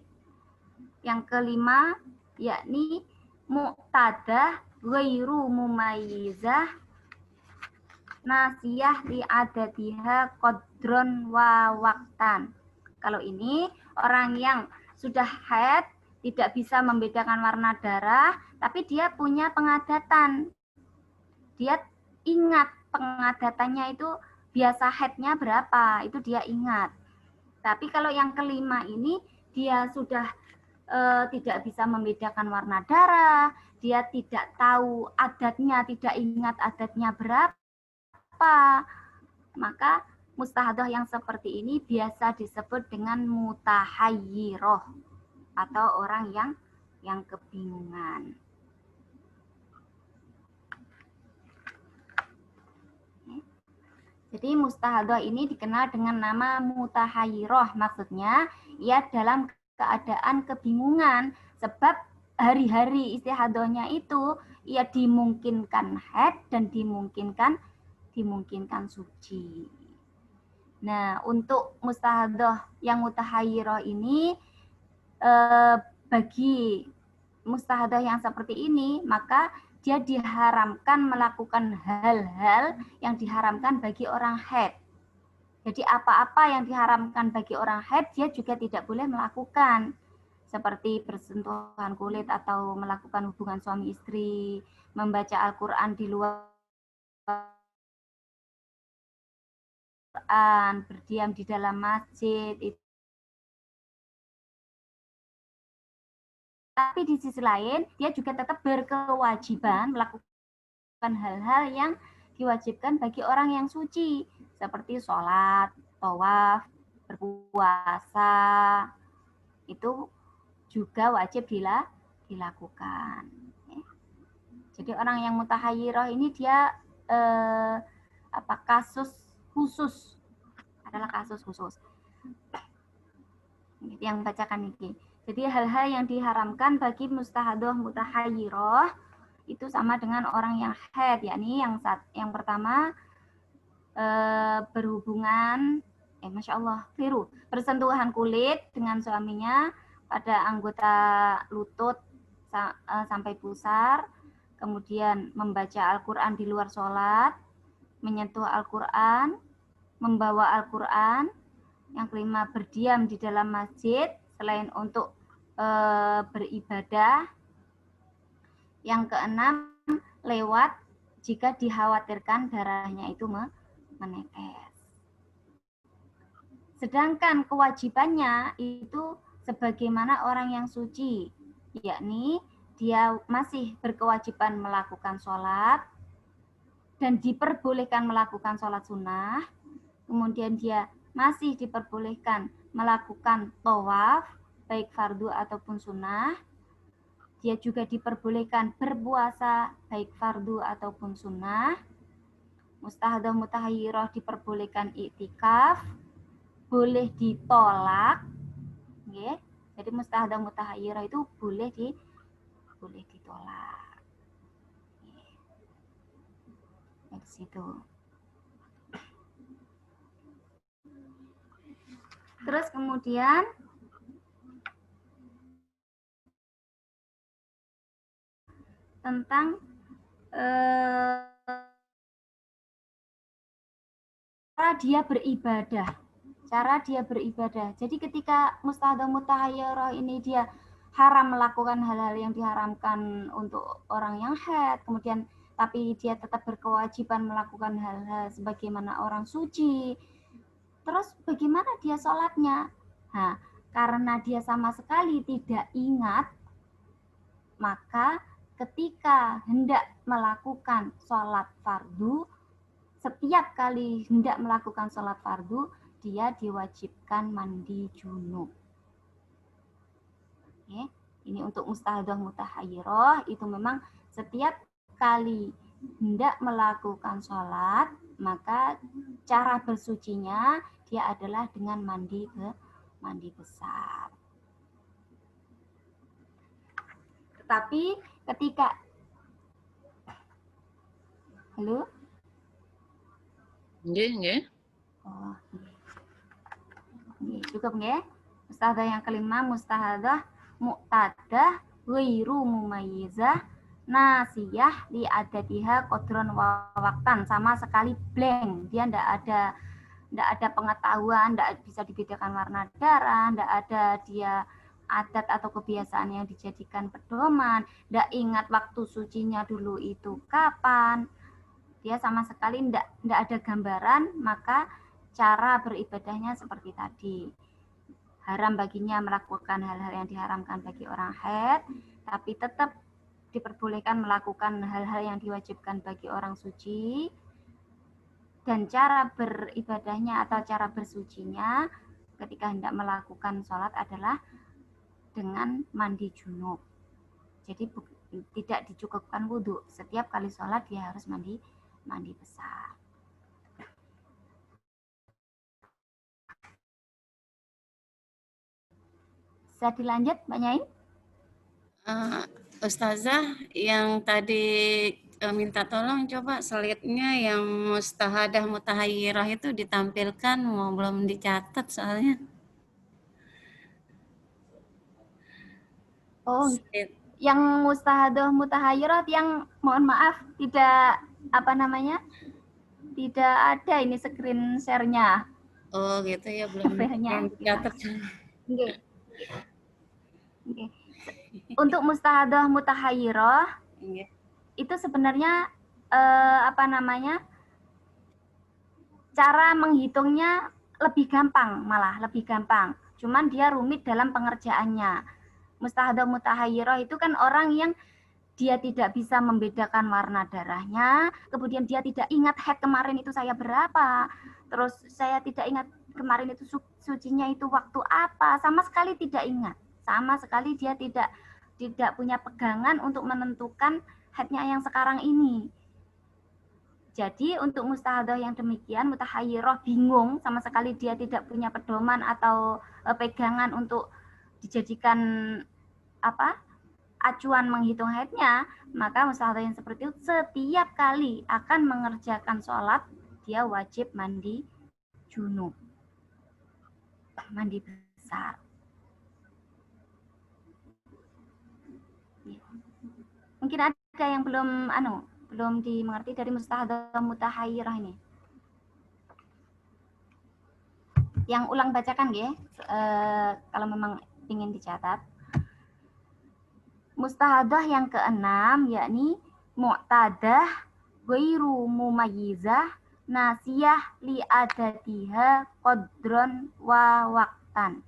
Yang kelima yakni mu'tadah ghairu mumayyizah nasiyah li adatiha qadron wa waqtan. Kalau ini orang yang sudah haid tidak bisa membedakan warna darah, tapi dia punya pengadatan. Dia ingat pengadatannya itu biasa haidnya berapa, itu dia ingat. Tapi kalau yang kelima ini dia sudah tidak bisa membedakan warna darah, dia tidak tahu adatnya, tidak ingat adatnya berapa, maka mustahadah yang seperti ini biasa disebut dengan mutahayyiroh atau orang yang kebingungan. Jadi mustahadah ini dikenal dengan nama mutahayyiroh, maksudnya ia dalam keadaan kebingungan sebab hari-hari istihadahnya itu ia dimungkinkan haid dan dimungkinkan suci. Nah, untuk mustahadah yang mutahayyiroh ini bagi mustahadah yang seperti ini maka dia diharamkan melakukan hal-hal yang diharamkan bagi orang haid. Jadi apa-apa yang diharamkan bagi orang haid dia juga tidak boleh melakukan. Seperti bersentuhan kulit atau melakukan hubungan suami istri, membaca Al-Quran di luar Quran, berdiam di dalam masjid. Tapi di sisi lain, dia juga tetap berkewajiban melakukan hal-hal yang diwajibkan bagi orang yang suci, seperti sholat, tawaf, berpuasa, itu juga wajib dilakukan. Jadi orang yang mutahayyirah ini dia kasus khusus, adalah kasus khusus. Yang bacakan ini. Jadi hal-hal yang diharamkan bagi mustahadah mutahayyirah itu sama dengan orang yang haid, yakni yang pertama berhubungan, masya Allah, keliru, bersentuhan kulit dengan suaminya pada anggota lutut sampai pusar, kemudian membaca Al-Quran di luar sholat, menyentuh Al-Quran, membawa Al-Quran, yang kelima berdiam di dalam masjid selain untuk beribadah, yang keenam lewat jika dikhawatirkan darahnya itu menetes. Sedangkan kewajibannya itu sebagaimana orang yang suci, yakni dia masih berkewajiban melakukan sholat dan diperbolehkan melakukan sholat sunnah, kemudian dia masih diperbolehkan melakukan tawaf, baik fardu ataupun sunnah, dia juga diperbolehkan berpuasa, baik fardu ataupun sunnah, mustahadah mutahayyirah diperbolehkan iktikaf, boleh ditolak, ya. Jadi mustahadah mutahayyirah itu boleh ditolak. Dari situ. Terus kemudian tentang cara dia beribadah. Cara dia beribadah. Jadi ketika mustahadah mutahayyirah ini dia haram melakukan hal-hal yang diharamkan untuk orang yang haid, kemudian tapi dia tetap berkewajiban melakukan hal-hal sebagaimana orang suci. Terus bagaimana dia sholatnya? Nah, karena dia sama sekali tidak ingat, maka ketika hendak melakukan sholat fardu, setiap kali hendak melakukan sholat fardu, dia diwajibkan mandi junub. Oke, ini untuk mustahadah mutahayyirah itu memang setiap kali hendak melakukan sholat, maka cara bersucinya dia adalah dengan mandi besar. Tetapi ketika halo? Nggih. Oh, cukup nggih. Mustahadah yang kelima, mustahadah muqtadah ghairu mumayyizah nasiyah li adatiha qadron wa waqtan, sama sekali blank. Dia enggak ada pengetahuan, enggak bisa dibedakan warna darah, enggak ada dia adat atau kebiasaan yang dijadikan pedoman, enggak ingat waktu sucinya dulu itu kapan. Dia sama sekali enggak ada gambaran, maka cara beribadahnya seperti tadi. Haram baginya melakukan hal-hal yang diharamkan bagi orang haid, tapi tetap diperbolehkan melakukan hal-hal yang diwajibkan bagi orang suci. Dan cara beribadahnya atau cara bersucinya ketika hendak melakukan sholat adalah dengan mandi junub. Jadi tidak dicukupkan wudhu. Setiap kali sholat dia harus mandi besar. Bisa dilanjut, Mbak Nyai? Ustazah, yang tadi minta tolong coba slide-nya yang mustahadah mutahayyirah itu ditampilkan, belum dicatat soalnya. Oh, yang mustahadah mutahayirat yang mohon maaf tidak apa namanya? Tidak ada ini screen share-nya. Oh gitu ya, belum dicatat. Okay. Okay. Untuk mustahadah mutahayyirah itu sebenarnya apa namanya? Cara menghitungnya lebih gampang, malah lebih gampang. Cuman dia rumit dalam pengerjaannya. Mustahadah mutahayyirah itu kan orang yang dia tidak bisa membedakan warna darahnya, kemudian dia tidak ingat haid kemarin itu saya berapa, terus saya tidak ingat kemarin itu sucinya itu waktu apa, sama sekali tidak ingat, sama sekali dia tidak punya pegangan untuk menentukan haidnya yang sekarang ini. Jadi untuk mustahadah yang demikian, mutahayyirah bingung, sama sekali dia tidak punya pedoman atau pegangan untuk dijadikan apa? Acuan menghitung haidnya, maka mustahadah yang seperti itu setiap kali akan mengerjakan sholat, dia wajib mandi junub, mandi besar. Mungkin ada yang belum dimengerti dari mustahadah mutahayyirah ini. Yang ulang bacakan ya, kalau memang ingin dicatat. Mustahadah yang keenam yakni mu'tadah ghairu mumayyizah nasiyah li adatiha qadron wa waqtan.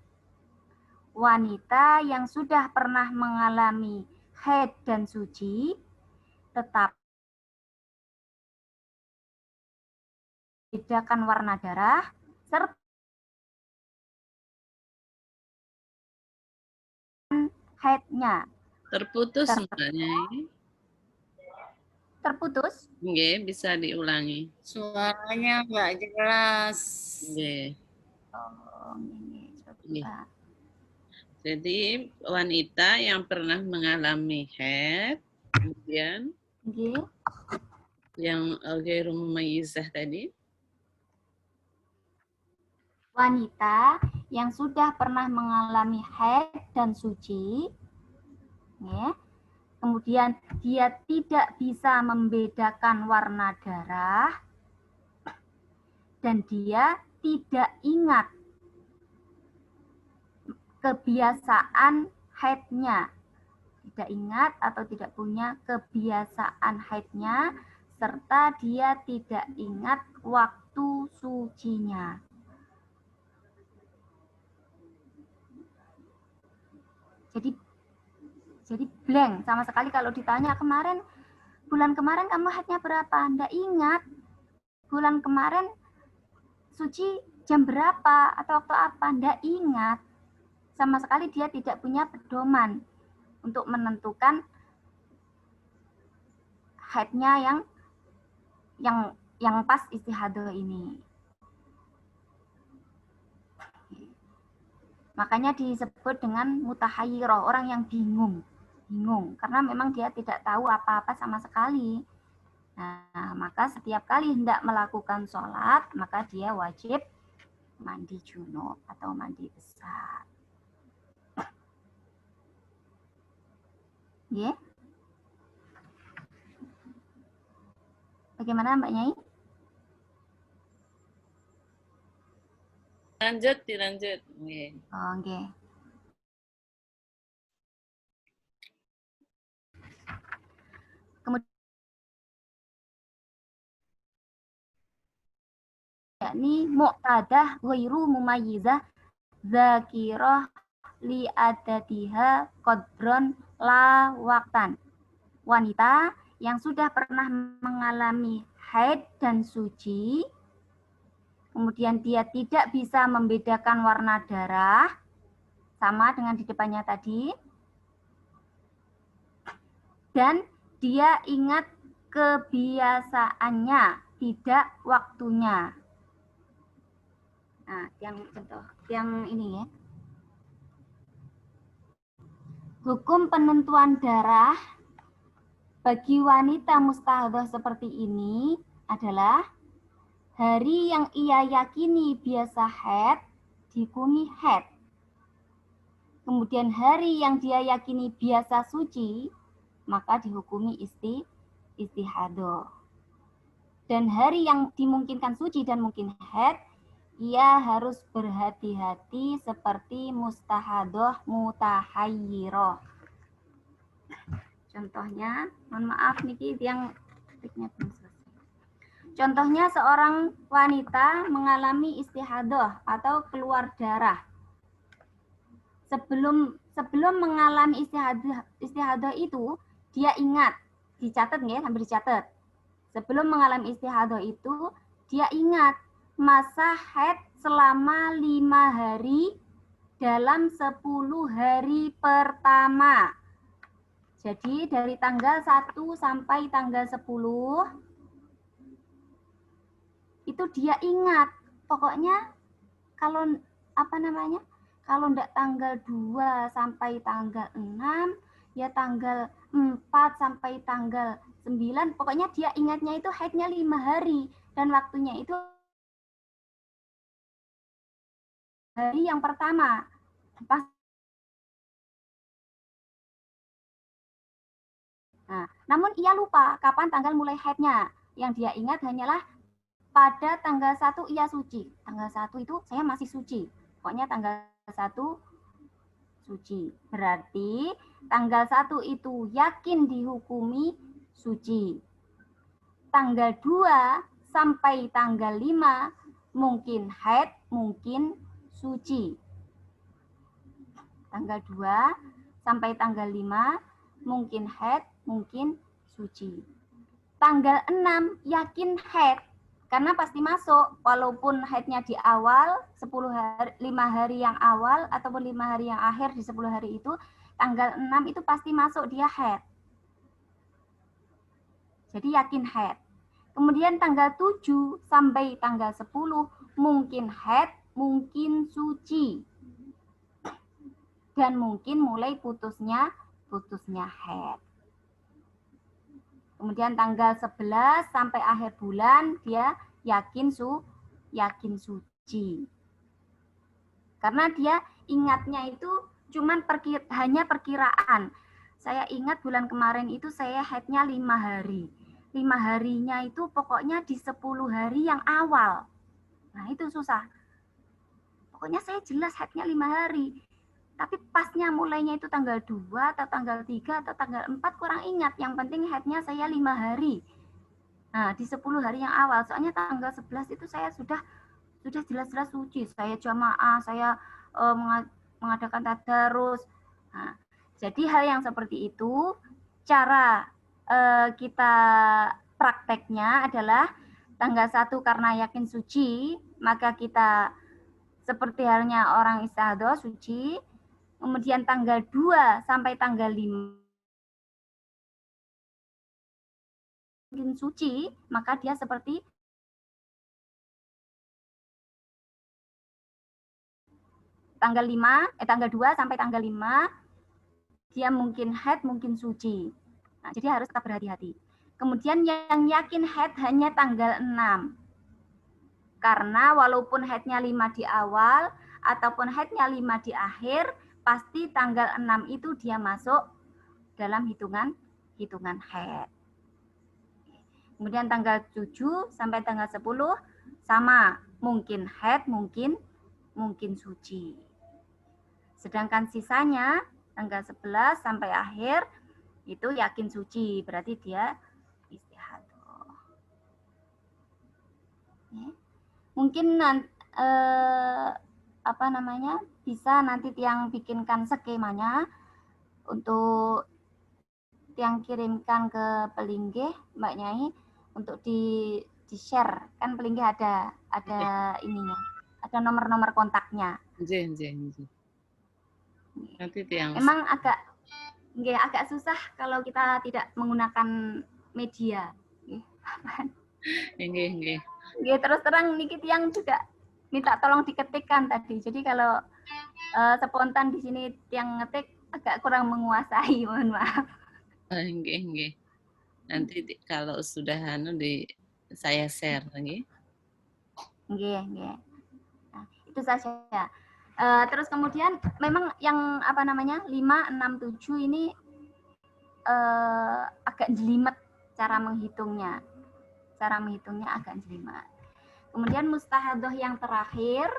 Wanita yang sudah pernah mengalami haid dan suci tetap bedakan warna darah serta haidnya. Terputus sebenarnya. Terputus? Nggih, bisa diulangi. Suaranya nggak jelas. Nggih. Oh, ini. Jadi wanita yang pernah mengalami haid, kemudian yang ghairu mumayyizah tadi. Wanita yang sudah pernah mengalami haid dan suci, ya. Kemudian dia tidak bisa membedakan warna darah dan dia tidak ingat kebiasaan haidnya, tidak ingat atau tidak punya kebiasaan haidnya, serta dia tidak ingat waktu sucinya. Jadi blank sama sekali kalau ditanya bulan kemarin kamu haidnya berapa? Nggak ingat. Bulan kemarin suci jam berapa atau waktu apa? Nggak ingat. Sama sekali dia tidak punya pedoman untuk menentukan haidnya yang pas istihadah ini. Makanya disebut dengan mutahayyirah, orang yang bingung karena memang dia tidak tahu apa-apa sama sekali. Nah, maka setiap kali hendak melakukan sholat, maka dia wajib mandi junub atau mandi besar. Ya. Bagaimana Mbak Nyai? Dilanjut. Oh, okay. Kemudian yakni mu'tadah ghairu mumayyizah zakirah li adatiha qadron la waqtan. Wanita yang sudah pernah mengalami haid dan suci, kemudian dia tidak bisa membedakan warna darah, sama dengan di depannya tadi, dan dia ingat kebiasaannya, tidak waktunya. Nah, yang contoh, yang ini ya. Hukum penentuan darah bagi wanita mustahadah seperti ini adalah hari yang ia yakini biasa haid dihukumi haid. kemudian hari yang dia yakini biasa suci, maka dihukumi istihadah. Dan hari yang dimungkinkan suci dan mungkin haid, ia harus berhati-hati seperti mustahadoh mutahayyirah. Contohnya, mohon maaf niki yang ketiknya belum selesai. Contohnya seorang wanita mengalami istihadah atau keluar darah. Sebelum mengalami istihadah itu, dia ingat, dicatat nggak ya, sambil dicatat. Sebelum mengalami istihadah itu, dia ingat masa haid selama 5 hari dalam 10 hari pertama. Jadi dari tanggal 1 sampai tanggal 10 itu dia ingat. Pokoknya kalau kalau enggak tanggal 2 sampai tanggal 6, ya tanggal 4 sampai tanggal 9, pokoknya dia ingatnya itu haidnya 5 hari dan waktunya itu hari yang pertama. Nah, namun ia lupa kapan tanggal mulai haidnya. Yang dia ingat hanyalah pada tanggal 1 ia suci. Tanggal 1 itu saya masih suci. Pokoknya tanggal 1 suci. Berarti tanggal 1 itu yakin dihukumi suci. Tanggal 2 sampai tanggal 5 mungkin haid, mungkin suci. Tanggal 2 sampai tanggal 5 mungkin haid, mungkin suci. Tanggal 6 yakin haid, karena pasti masuk, walaupun haidnya di awal, 10 hari, 5 hari yang awal, ataupun 5 hari yang akhir di 10 hari itu, tanggal 6 itu pasti masuk dia haid. Jadi yakin haid. Kemudian tanggal 7 sampai tanggal 10, mungkin haid, mungkin suci. Dan mungkin mulai putusnya haid. Kemudian tanggal 11 sampai akhir bulan dia yakin suci. Karena dia ingatnya itu cuman hanya perkiraan. Saya ingat bulan kemarin itu saya haidnya 5 hari. 5 harinya itu pokoknya di 10 hari yang awal. Nah itu susah. Pokoknya saya jelas haidnya 5 hari. Tapi pasnya mulainya itu tanggal 2 atau tanggal 3 atau tanggal 4 kurang ingat. Yang penting haidnya saya 5 hari. Nah, di 10 hari yang awal. Soalnya tanggal 11 itu saya sudah jelas-jelas suci. Saya jamaah, saya mengadakan tadarus. Nah, jadi hal yang seperti itu, cara kita prakteknya adalah tanggal 1 karena yakin suci, maka kita seperti halnya orang istihadah suci. Kemudian tanggal 2 sampai tanggal 5 mungkin suci, maka dia seperti tanggal 2 sampai tanggal 5 dia mungkin haid, mungkin suci. Nah, jadi harus tetap berhati-hati. Kemudian yang yakin haid hanya tanggal 6. Karena walaupun haidnya 5 di awal ataupun haidnya 5 di akhir, pasti tanggal 6 itu dia masuk dalam hitungan haid. Kemudian tanggal 7 sampai tanggal 10 sama, mungkin haid, mungkin suci. Sedangkan sisanya tanggal 11 sampai akhir itu yakin suci, berarti dia istihadah. Mungkin bisa nanti yang bikinkan skemanya untuk yang kirimkan ke Pelinggih, Mbak Nyai, untuk di share. Kan Pelinggih ada ininya, ada nomor-nomor kontaknya. Nanti tiang. Emang agak susah kalau kita tidak menggunakan media. Terus terang niki tiang juga minta tolong diketikkan tadi. Jadi kalau spontan di sini tiang ngetik agak kurang menguasai, mohon maaf. Nanti kalau sudah saya share lagi. Nah, itu saja. Terus kemudian memang yang apa namanya 5, 6, 7 ini agak jelimet cara menghitungnya. Cara menghitungnya agak jelimet. Kemudian mustahadah yang terakhir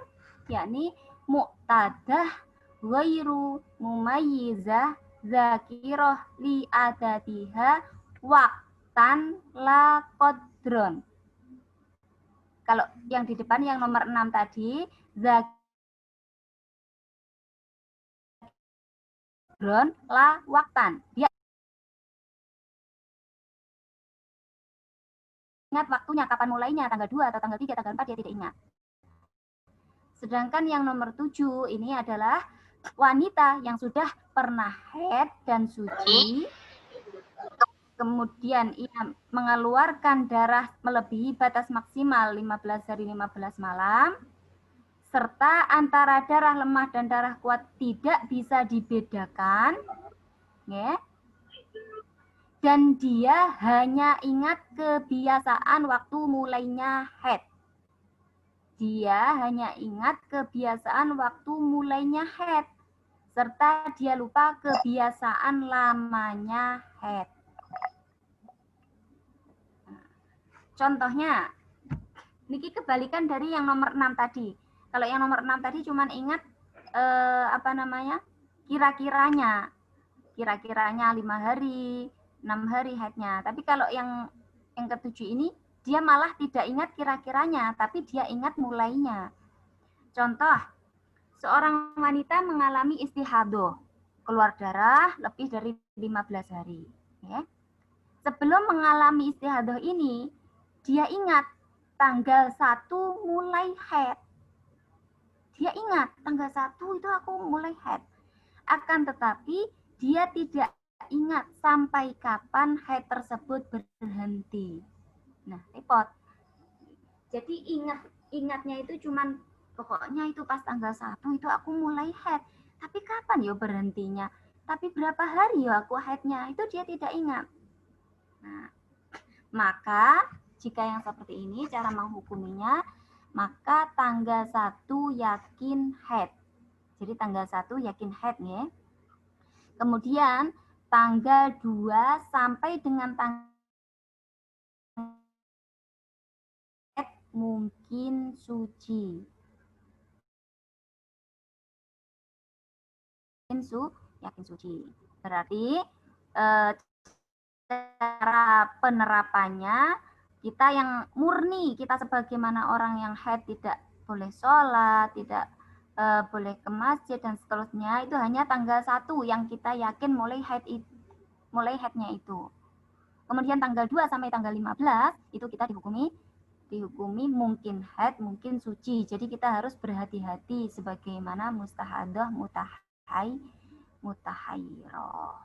yakni muqtadah ghairu mumayyizah zakirah li adatiha waqtan la qadron. Kalau yang di depan yang nomor 6 tadi zakron la waqtan. Dia ingat waktunya kapan mulainya, tanggal 2 atau tanggal 3, tanggal 4 dia tidak ingat. Sedangkan yang nomor 7 ini adalah wanita yang sudah pernah haid dan suci, kemudian ia mengeluarkan darah melebihi batas maksimal 15 hari 15 malam, serta antara darah lemah dan darah kuat tidak bisa dibedakan, ya. Dan dia hanya ingat kebiasaan waktu mulainya haid. Dia hanya ingat kebiasaan waktu mulainya haid, serta dia lupa kebiasaan lamanya haid. Contohnya, niki kebalikan dari yang nomor 6 tadi. Kalau yang nomor 6 tadi cuma ingat kira-kiranya 5 hari, 6 hari haidnya. Tapi kalau yang ketujuh ini dia malah tidak ingat kira-kiranya, tapi dia ingat mulainya. Contoh, seorang wanita mengalami istihadah, keluar darah lebih dari 15 hari. Ya. Sebelum mengalami istihadah ini, dia ingat tanggal 1 mulai haid. Dia ingat tanggal 1 itu aku mulai haid. Akan tetapi dia tidak ingat sampai kapan haid tersebut berhenti. Nah, repot. Jadi ingatnya itu cuman pokoknya itu pas tanggal 1 itu aku mulai haid. Tapi kapan ya berhentinya? Tapi berapa hari ya aku haidnya? Itu dia tidak ingat. Nah, maka jika yang seperti ini cara menghukuminya, maka tanggal 1 yakin haid. Jadi tanggal 1 yakin haid ya. Kemudian tanggal 2 sampai dengan tanggal mungkin suci. Yakin suci. Berarti cara penerapannya kita yang murni, kita sebagaimana orang yang haid tidak boleh sholat, tidak boleh ke masjid dan seterusnya, itu hanya tanggal 1 yang kita yakin mulai haidnya itu. Kemudian tanggal 2 sampai tanggal 15 itu kita dihukumi mungkin haid, mungkin suci. Jadi kita harus berhati-hati sebagaimana mustahadah, mutahayyirah.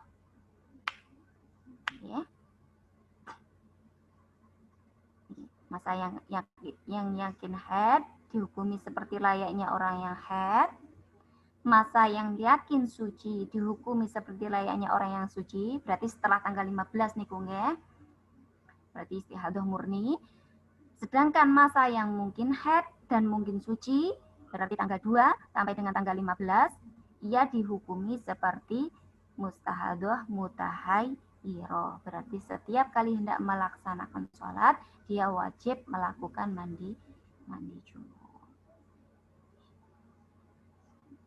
Ya. Masa yang yakin haid dihukumi seperti layaknya orang yang haid. Masa yang yakin suci dihukumi seperti layaknya orang yang suci. Berarti setelah tanggal 15 nih Kung ya. Berarti istihadah murni. Sedangkan masa yang mungkin haid dan mungkin suci, berarti tanggal 2 sampai dengan tanggal 15, ia dihukumi seperti mustahadah mutahayyirah. Berarti setiap kali hendak melaksanakan sholat, dia wajib melakukan mandi junub.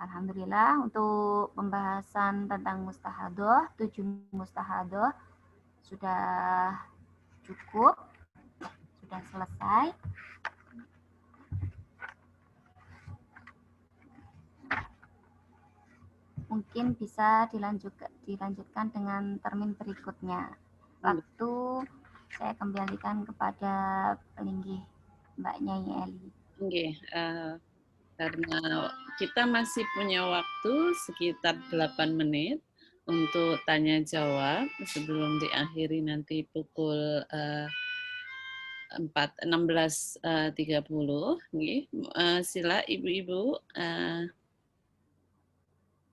Alhamdulillah untuk pembahasan tentang mustahadah, 7 mustahadah sudah cukup. Sudah selesai. Mungkin bisa dilanjutkan dengan termin berikutnya. Waktu saya kembalikan kepada pelinggih Mbak Nyai Eli. Oke, karena kita masih punya waktu sekitar 8 menit untuk tanya jawab sebelum diakhiri nanti pukul 16.30. Sila ibu-ibu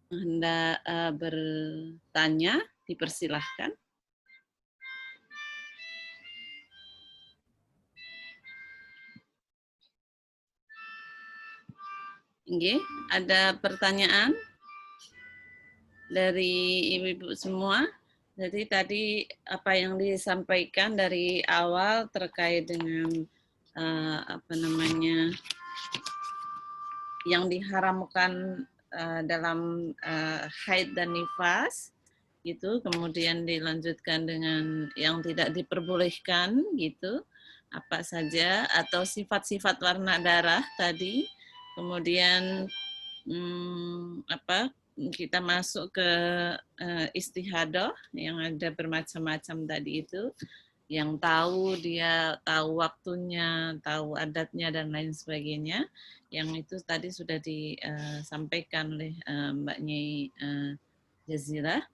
hendak bertanya, dipersilahkan. Nggih, ada pertanyaan dari ibu-ibu semua? Jadi tadi apa yang disampaikan dari awal terkait dengan apa namanya yang diharamkan dalam haid dan nifas gitu, kemudian dilanjutkan dengan yang tidak diperbolehkan gitu, apa saja, atau sifat-sifat warna darah tadi, kemudian apa kita masuk ke istihadah yang ada bermacam-macam tadi itu, yang dia tahu waktunya, tahu adatnya dan lain sebagainya, yang itu tadi sudah disampaikan oleh Mbak Nyai Jazira.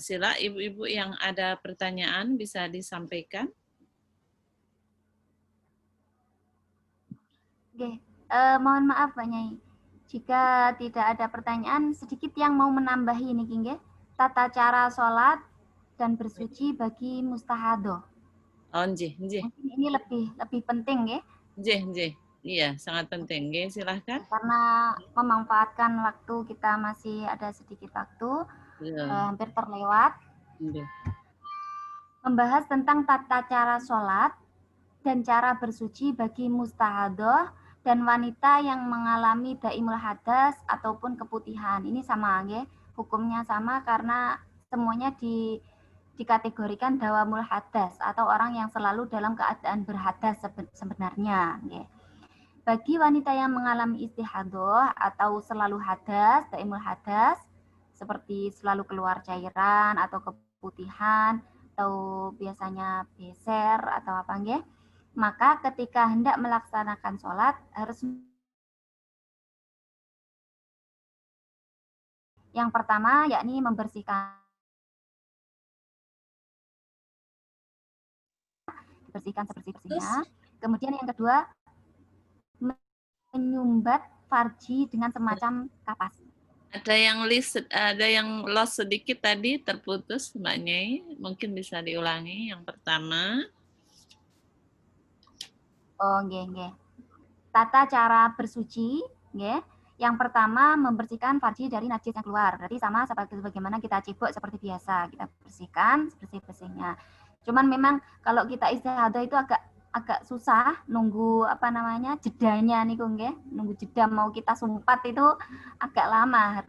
Sila ibu-ibu yang ada pertanyaan bisa disampaikan. Oke, mohon maaf Pak Nyai. Jika tidak ada pertanyaan, sedikit yang mau menambahi ini, King, tata cara sholat dan bersuci bagi mustahadoh. Oh, nggih, nggih. Mungkin ini lebih penting, ya. Nggih, nggih. Iya, sangat penting. Nggih, silahkan. Karena memanfaatkan waktu kita masih ada sedikit waktu, hampir terlewat. Nggih. Membahas tentang tata cara sholat dan cara bersuci bagi mustahadoh dan wanita yang mengalami daimul hadas ataupun keputihan. Ini sama, ya. Hukumnya sama karena semuanya dikategorikan dawamul hadas atau orang yang selalu dalam keadaan berhadas sebenarnya. Ya. Bagi wanita yang mengalami istihadoh atau selalu hadas, daimul hadas, seperti selalu keluar cairan atau keputihan, atau biasanya beser atau apa nggih, maka ketika hendak melaksanakan sholat harus yang pertama yakni membersihkan sebersih-bersihnya. Kemudian yang kedua menyumbat farji dengan semacam kapas. Ada yang lost sedikit tadi, terputus Mbak Nyai, mungkin bisa diulangi yang pertama. Oh, nggih. Tata cara bersuci, nggih. Yang pertama membersihkan farji dari najis yang keluar. Berarti sama seperti bagaimana kita cebok seperti biasa, kita bersihkan sebersih-bersihnya. Cuman memang kalau kita istihadah itu agak susah nunggu apa namanya jedanya nih nggih. Nunggu jeda mau kita sumpat itu agak lama,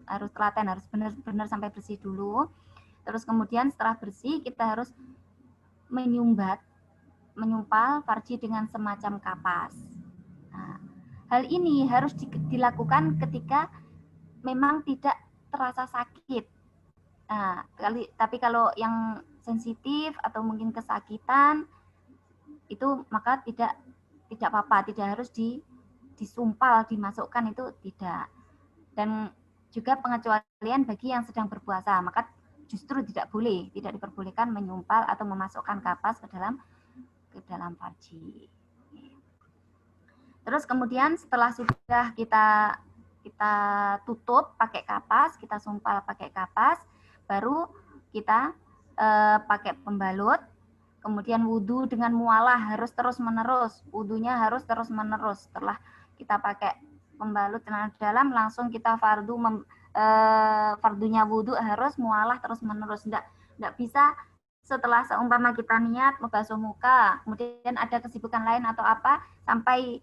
harus telaten, harus benar-benar sampai bersih dulu. Terus kemudian setelah bersih kita harus menyumpal farji dengan semacam kapas. Nah, hal ini harus dilakukan ketika memang tidak terasa sakit. Nah, tapi kalau yang sensitif atau mungkin kesakitan itu maka tidak apa-apa, tidak harus disumpal, dimasukkan, itu tidak. Dan juga pengecualian bagi yang sedang berpuasa, maka justru tidak diperbolehkan menyumpal atau memasukkan kapas ke dalam farji. Terus kemudian setelah sudah kita tutup pakai kapas, kita sumpal pakai kapas, baru kita pakai pembalut. Kemudian wudhu dengan mualah harus terus-menerus, wudhunya harus terus-menerus. Setelah kita pakai pembalut celana dalam, langsung kita fardunya wudhu harus mualah terus-menerus. Enggak bisa setelah seumpama kita niat membasuh muka, kemudian ada kesibukan lain atau apa, sampai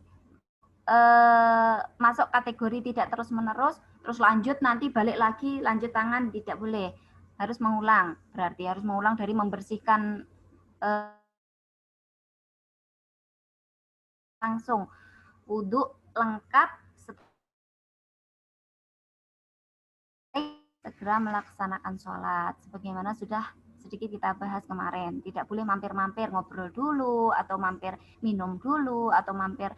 masuk kategori tidak terus-menerus, terus lanjut nanti balik lagi lanjut tangan, tidak boleh. Harus mengulang, berarti harus mengulang dari membersihkan langsung wudhu lengkap segera melaksanakan sholat. Sebagaimana sudah sedikit kita bahas kemarin, tidak boleh mampir-mampir ngobrol dulu, atau mampir minum dulu, atau mampir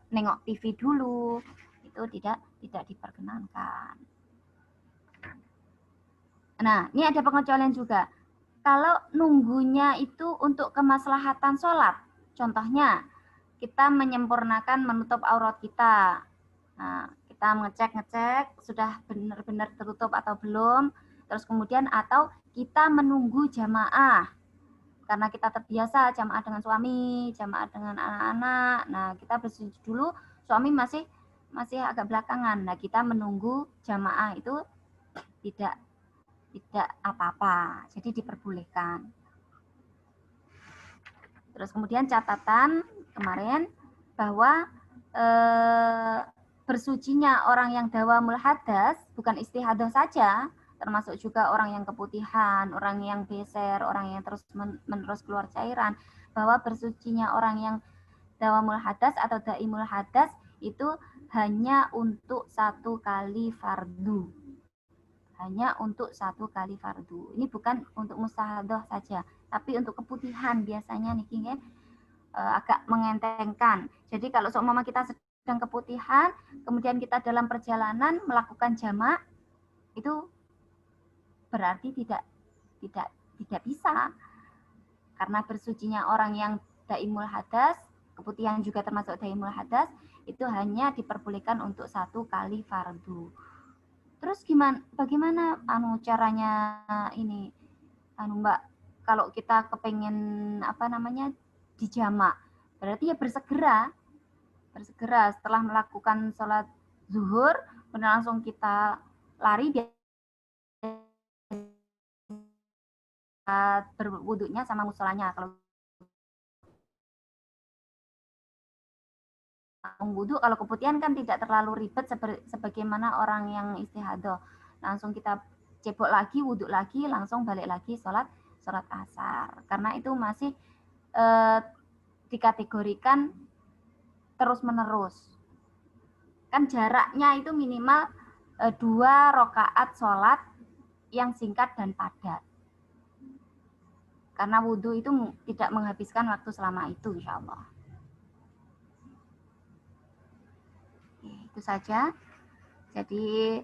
nengok TV dulu, itu tidak diperkenankan. Nah, ini ada pengecualian juga. Kalau nunggunya itu untuk kemaslahatan sholat, contohnya kita menyempurnakan menutup aurat kita. Nah, kita ngecek sudah benar-benar tertutup atau belum. Terus kemudian atau kita menunggu jamaah. Karena kita terbiasa jamaah dengan suami, jamaah dengan anak-anak. Nah, kita bersuci dulu, suami masih masih agak belakangan. Nah, kita menunggu jamaah itu tidak apa-apa, jadi diperbolehkan. Terus kemudian catatan kemarin bahwa bersucinya orang yang dawamul hadas bukan istihadah saja, termasuk juga orang yang keputihan, orang yang beser, orang yang terus menerus keluar cairan, bahwa bersucinya orang yang dawamul hadas atau daimul hadas itu hanya untuk 1 kali fardu. Hanya untuk 1 kali fardu. Ini bukan untuk mustahadah saja, tapi untuk keputihan biasanya nih ya, agak mengentengkan. Jadi kalau seumpama kita sedang keputihan, kemudian kita dalam perjalanan melakukan jamak, itu berarti tidak bisa. Karena bersucinya orang yang daimul hadas, keputihan juga termasuk daimul hadas, itu hanya diperbolehkan untuk 1 kali fardu. Terus bagaimana caranya ini Mbak, kalau kita kepengen dijamak, berarti ya bersegera setelah melakukan sholat zuhur, langsung kita lari berwuduknya sama musolanya. Kalau wudhu, kalau keputihan kan tidak terlalu ribet sebagaimana orang yang istihadah. Langsung kita cebok lagi, wudhu lagi, langsung balik lagi sholat asar. Karena itu masih dikategorikan terus menerus. Kan jaraknya itu minimal 2 rakaat sholat yang singkat dan padat. Karena wudhu itu tidak menghabiskan waktu selama itu, insya Allah. Itu saja. Jadi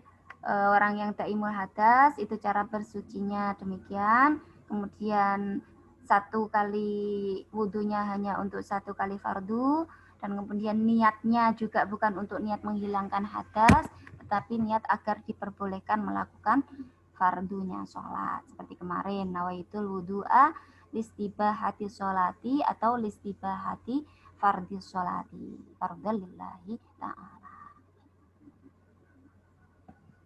orang yang daimul hadas itu cara bersucinya demikian. Kemudian 1 kali wudhunya hanya untuk 1 kali fardu, dan kemudian niatnya juga bukan untuk niat menghilangkan hadas, tetapi niat agar diperbolehkan melakukan fardunya sholat. Seperti kemarin, nawaitul wudu'a listibahati sholati atau listibahati fardhi sholati. Fardhalillahi ta'ala.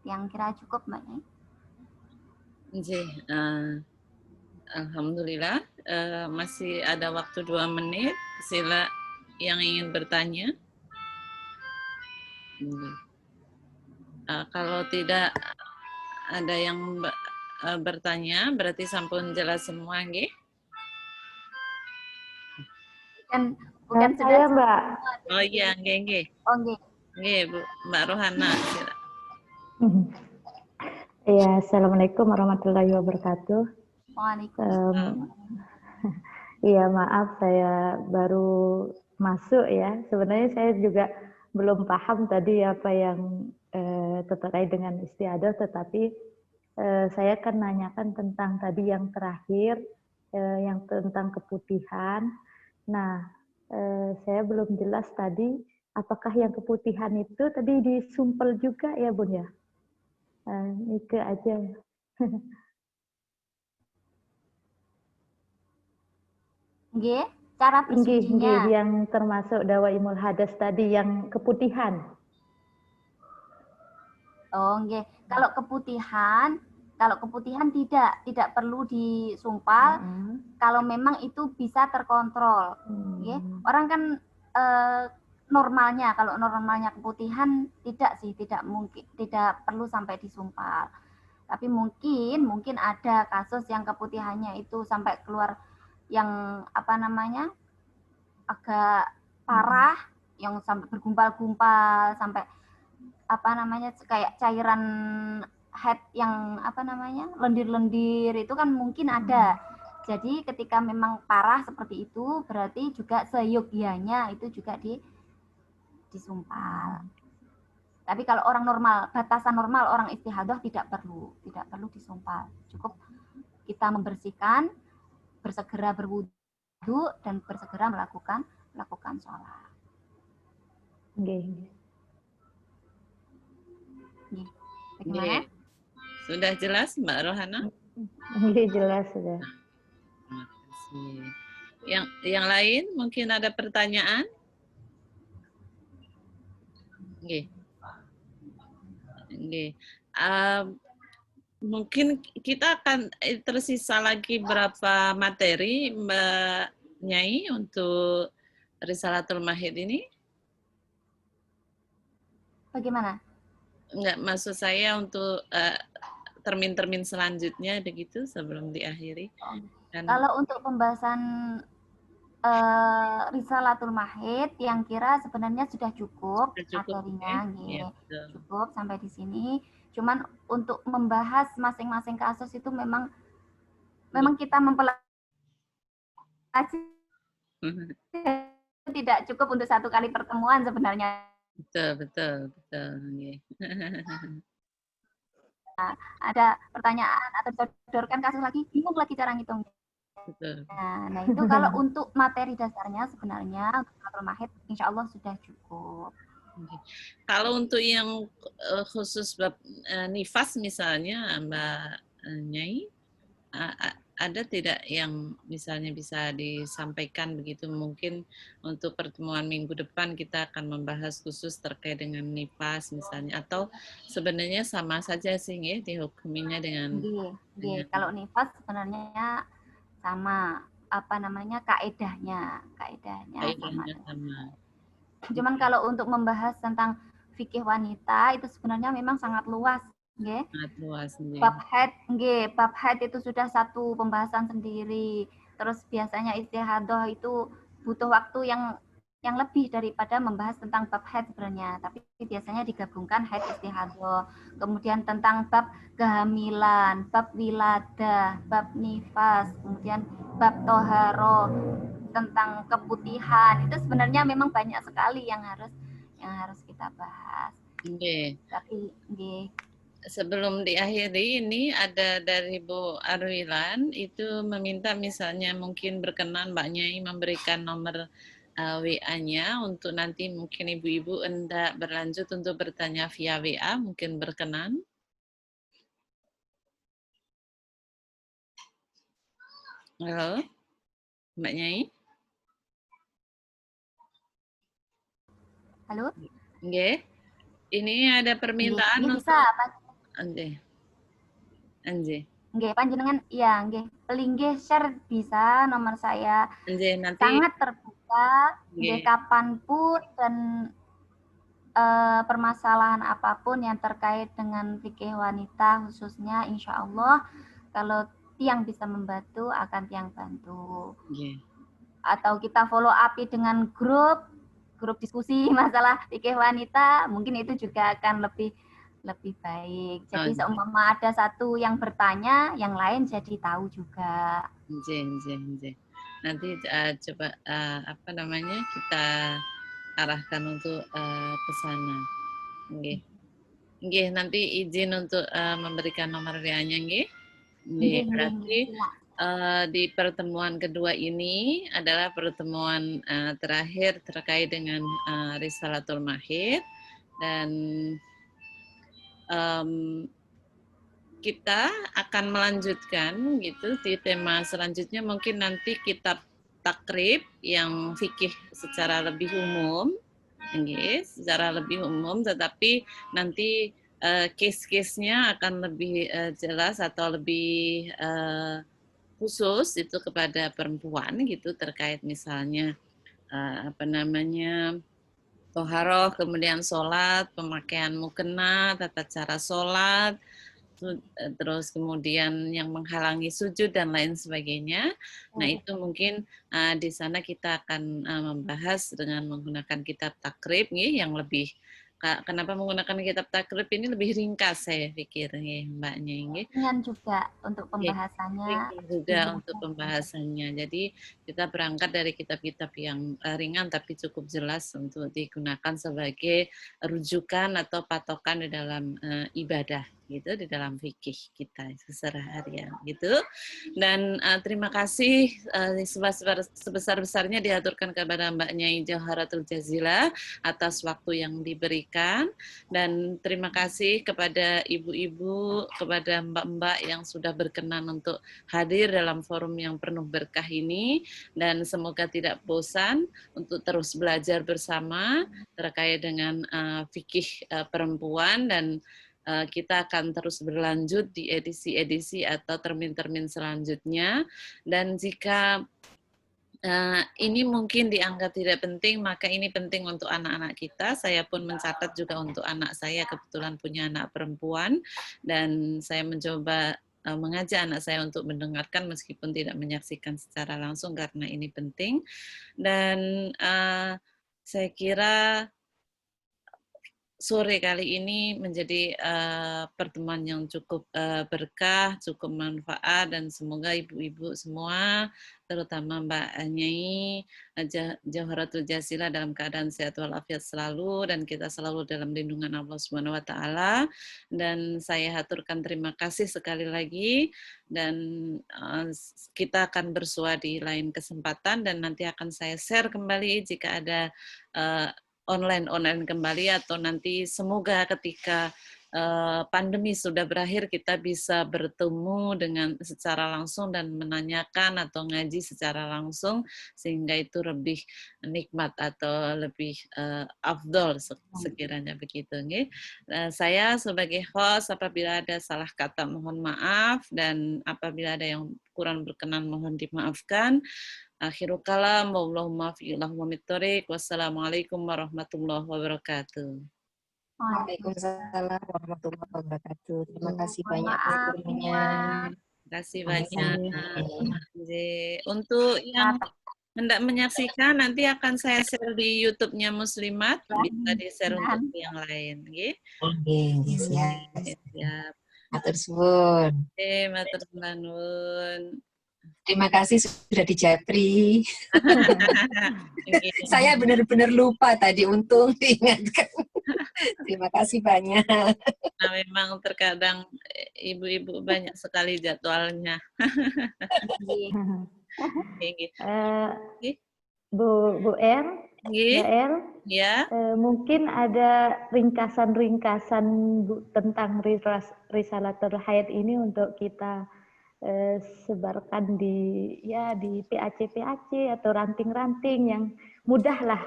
Yang kira cukup, Mbak Nyai? Alhamdulillah, masih ada waktu 2 menit. Sila yang ingin bertanya. Kalau tidak ada yang bertanya, berarti sampun jelas semua, nggih? Bukan saya, Mbak. Oh iya, nggih. Oh, nggih. Nggih, Bu, Mbak Rohana. Iya, Assalamualaikum warahmatullahi wabarakatuh. Waalaikumsalam. Iya, maaf saya baru masuk ya. Sebenarnya saya juga belum paham tadi apa yang terkait dengan istiadah, tetapi saya akan nanyakan tentang tadi yang terakhir, yang tentang keputihan. Nah, saya belum jelas tadi, apakah yang keputihan itu tadi disumpel juga ya, Bun ya? Itu aja. Nggih, cara bersucinya. Yang termasuk dawaimul hadas tadi yang keputihan. Oh, nggih. Kalau keputihan tidak perlu disumpal. Kalau memang itu bisa terkontrol. Nggih. Orang kan normalnya, kalau normalnya keputihan tidak perlu sampai disumpal. Tapi mungkin ada kasus yang keputihannya itu sampai keluar yang agak parah, yang sampai bergumpal-gumpal, sampai kayak cairan head yang lendir-lendir, itu kan mungkin ada. Jadi ketika memang parah seperti itu, berarti juga seyogyanya itu juga disumpal. Tapi kalau orang normal, batasan normal orang istihadah tidak perlu disumpal. Cukup kita membersihkan, bersegera berwudu, dan bersegera melakukan sholat. Bagaimana? Sudah jelas, Mbak Rohana? Jelas sudah. Terima kasih. Yang lain mungkin ada pertanyaan? Nggih. Nggih. Mungkin kita akan tersisa lagi berapa materi Mbak Nyai untuk Risalatul Mahid ini? Bagaimana? Enggak, maksud saya untuk termin-termin selanjutnya begitu sebelum diakhiri. Kalau untuk pembahasan Risalatul Mahid yang kira sebenarnya sudah cukup materinya, ya, cukup sampai di sini. Cuman untuk membahas masing-masing kasus itu memang kita mempelajari tidak cukup untuk satu kali pertemuan sebenarnya. Betul. Ada pertanyaan atau disodorkan kasus lagi, bingung lagi cara ngitung. Betul. Nah itu kalau untuk materi dasarnya sebenarnya untuk Risalatul Mahid insya Allah sudah cukup. Kalau untuk yang khusus bab nifas misalnya Mbak Nyai, ada tidak yang misalnya bisa disampaikan begitu? Mungkin untuk pertemuan minggu depan kita akan membahas khusus terkait dengan nifas misalnya, atau sebenarnya sama saja sih ya dihukuminya dengan Kalau nifas sebenarnya sama kaedahnya sama. Cuman kalau untuk membahas tentang fikih wanita itu sebenarnya memang sangat luas, nggih. Sangat luas, nggih. Bab haid itu sudah satu pembahasan sendiri. Terus biasanya istihadah itu butuh waktu yang lebih daripada membahas tentang bab haid sebenarnya, tapi biasanya digabungkan haid istihadah. Kemudian tentang bab kehamilan, bab wiladah, bab nifas, kemudian bab toharo, tentang keputihan, itu sebenarnya memang banyak sekali yang harus kita bahas. Tapi sebelum diakhiri ini ada dari Bu Arwilan itu meminta misalnya mungkin berkenan Mbak Nyai memberikan nomor WA-nya untuk nanti mungkin ibu-ibu hendak berlanjut untuk bertanya via WA, mungkin berkenan. Halo, Mbak Nyai. Halo. Nggih. Ini ada permintaan nggih, untuk Nggih. Nggih, panjenengan ya nggih, nggih share bisa nomor saya. Nanti sangat terbuka nggih kapanpun dan permasalahan apapun yang terkait dengan fikih wanita khususnya insya Allah kalau Tiang bisa membantu akan Tiang bantu. Atau kita follow up dengan grup diskusi masalah fikih wanita, mungkin itu juga akan lebih baik. Jadi seumpama ada satu yang bertanya, yang lain jadi tahu juga. Nanti coba kita arahkan untuk ke sana. Nggih, nanti izin untuk memberikan nomor WA-nya nggih. Berarti di pertemuan kedua ini adalah pertemuan terakhir terkait dengan Risalatul Mahid, dan kita akan melanjutkan gitu di tema selanjutnya, mungkin nanti kitab takrib yang fikih secara lebih umum, secara lebih umum, tetapi nanti case-case-nya akan lebih jelas atau lebih khusus itu kepada perempuan gitu, terkait misalnya toharoh, kemudian sholat, pemakaian mukena, tata cara sholat, terus kemudian yang menghalangi sujud dan lain sebagainya. Nah itu mungkin di sana kita akan membahas dengan menggunakan kitab takrib yang lebih. Kenapa menggunakan kitab takrib ini lebih ringkas saya pikir Mbak Nyai. Ringan juga untuk pembahasannya. Untuk pembahasannya. Jadi kita berangkat dari kitab-kitab yang ringan tapi cukup jelas untuk digunakan sebagai rujukan atau patokan di dalam ibadah gitu, di dalam fikih kita seharian gitu. Dan terima kasih sebesar-besarnya diaturkan kepada Mbak Nyai Jauharatul Jazilah atas waktu yang diberikan, dan terima kasih kepada ibu-ibu, kepada mbak-mbak yang sudah berkenan untuk hadir dalam forum yang penuh berkah ini, dan semoga tidak bosan untuk terus belajar bersama terkait dengan fikih perempuan, dan kita akan terus berlanjut di edisi-edisi atau termin-termin selanjutnya. Dan jika ini mungkin dianggap tidak penting, maka ini penting untuk anak-anak kita. Saya pun mencatat juga untuk anak saya, kebetulan punya anak perempuan, dan saya mencoba mengajak anak saya untuk mendengarkan meskipun tidak menyaksikan secara langsung karena ini penting. Dan saya kira sore kali ini menjadi pertemuan yang cukup berkah, cukup manfaat, dan semoga ibu-ibu semua, terutama Mbak Nyai Jauharatul Jasila dalam keadaan sehat walafiat selalu, dan kita selalu dalam lindungan Allah Subhanahu wa taala. Dan saya haturkan terima kasih sekali lagi, dan kita akan bersua di lain kesempatan, dan nanti akan saya share kembali jika ada online kembali, atau nanti semoga ketika pandemi sudah berakhir kita bisa bertemu dengan secara langsung dan menanyakan atau ngaji secara langsung, sehingga itu lebih nikmat atau lebih afdol sekiranya begitu. Saya sebagai host, apabila ada salah kata mohon maaf, dan apabila ada yang kurang berkenan mohon dimaafkan. Akhirul kalam, wallahumma fi'illahu wa mittorik, wassalamualaikum warahmatullahi wabarakatuh. Waalaikumsalam warahmatullahi wabarakatuh. Terima kasih Mohon banyak maaf waktunya. Terima kasih banyak. Untuk yang hendak menyaksikan, nanti akan saya share di YouTube-nya Muslimat, bisa di-share untuk yang lain. Oke, siap. Siap. Matur suwun. Matur nuwun. Terima kasih sudah dijapri. Saya benar-benar lupa tadi, untung diingatkan. Terima kasih banyak. Nah, memang terkadang ibu-ibu banyak sekali jadwalnya. Bu R, Mbak R, ya. Mungkin ada ringkasan-ringkasan tentang Risalatul Haid ini untuk kita sebarkan di PAC atau ranting-ranting yang mudahlah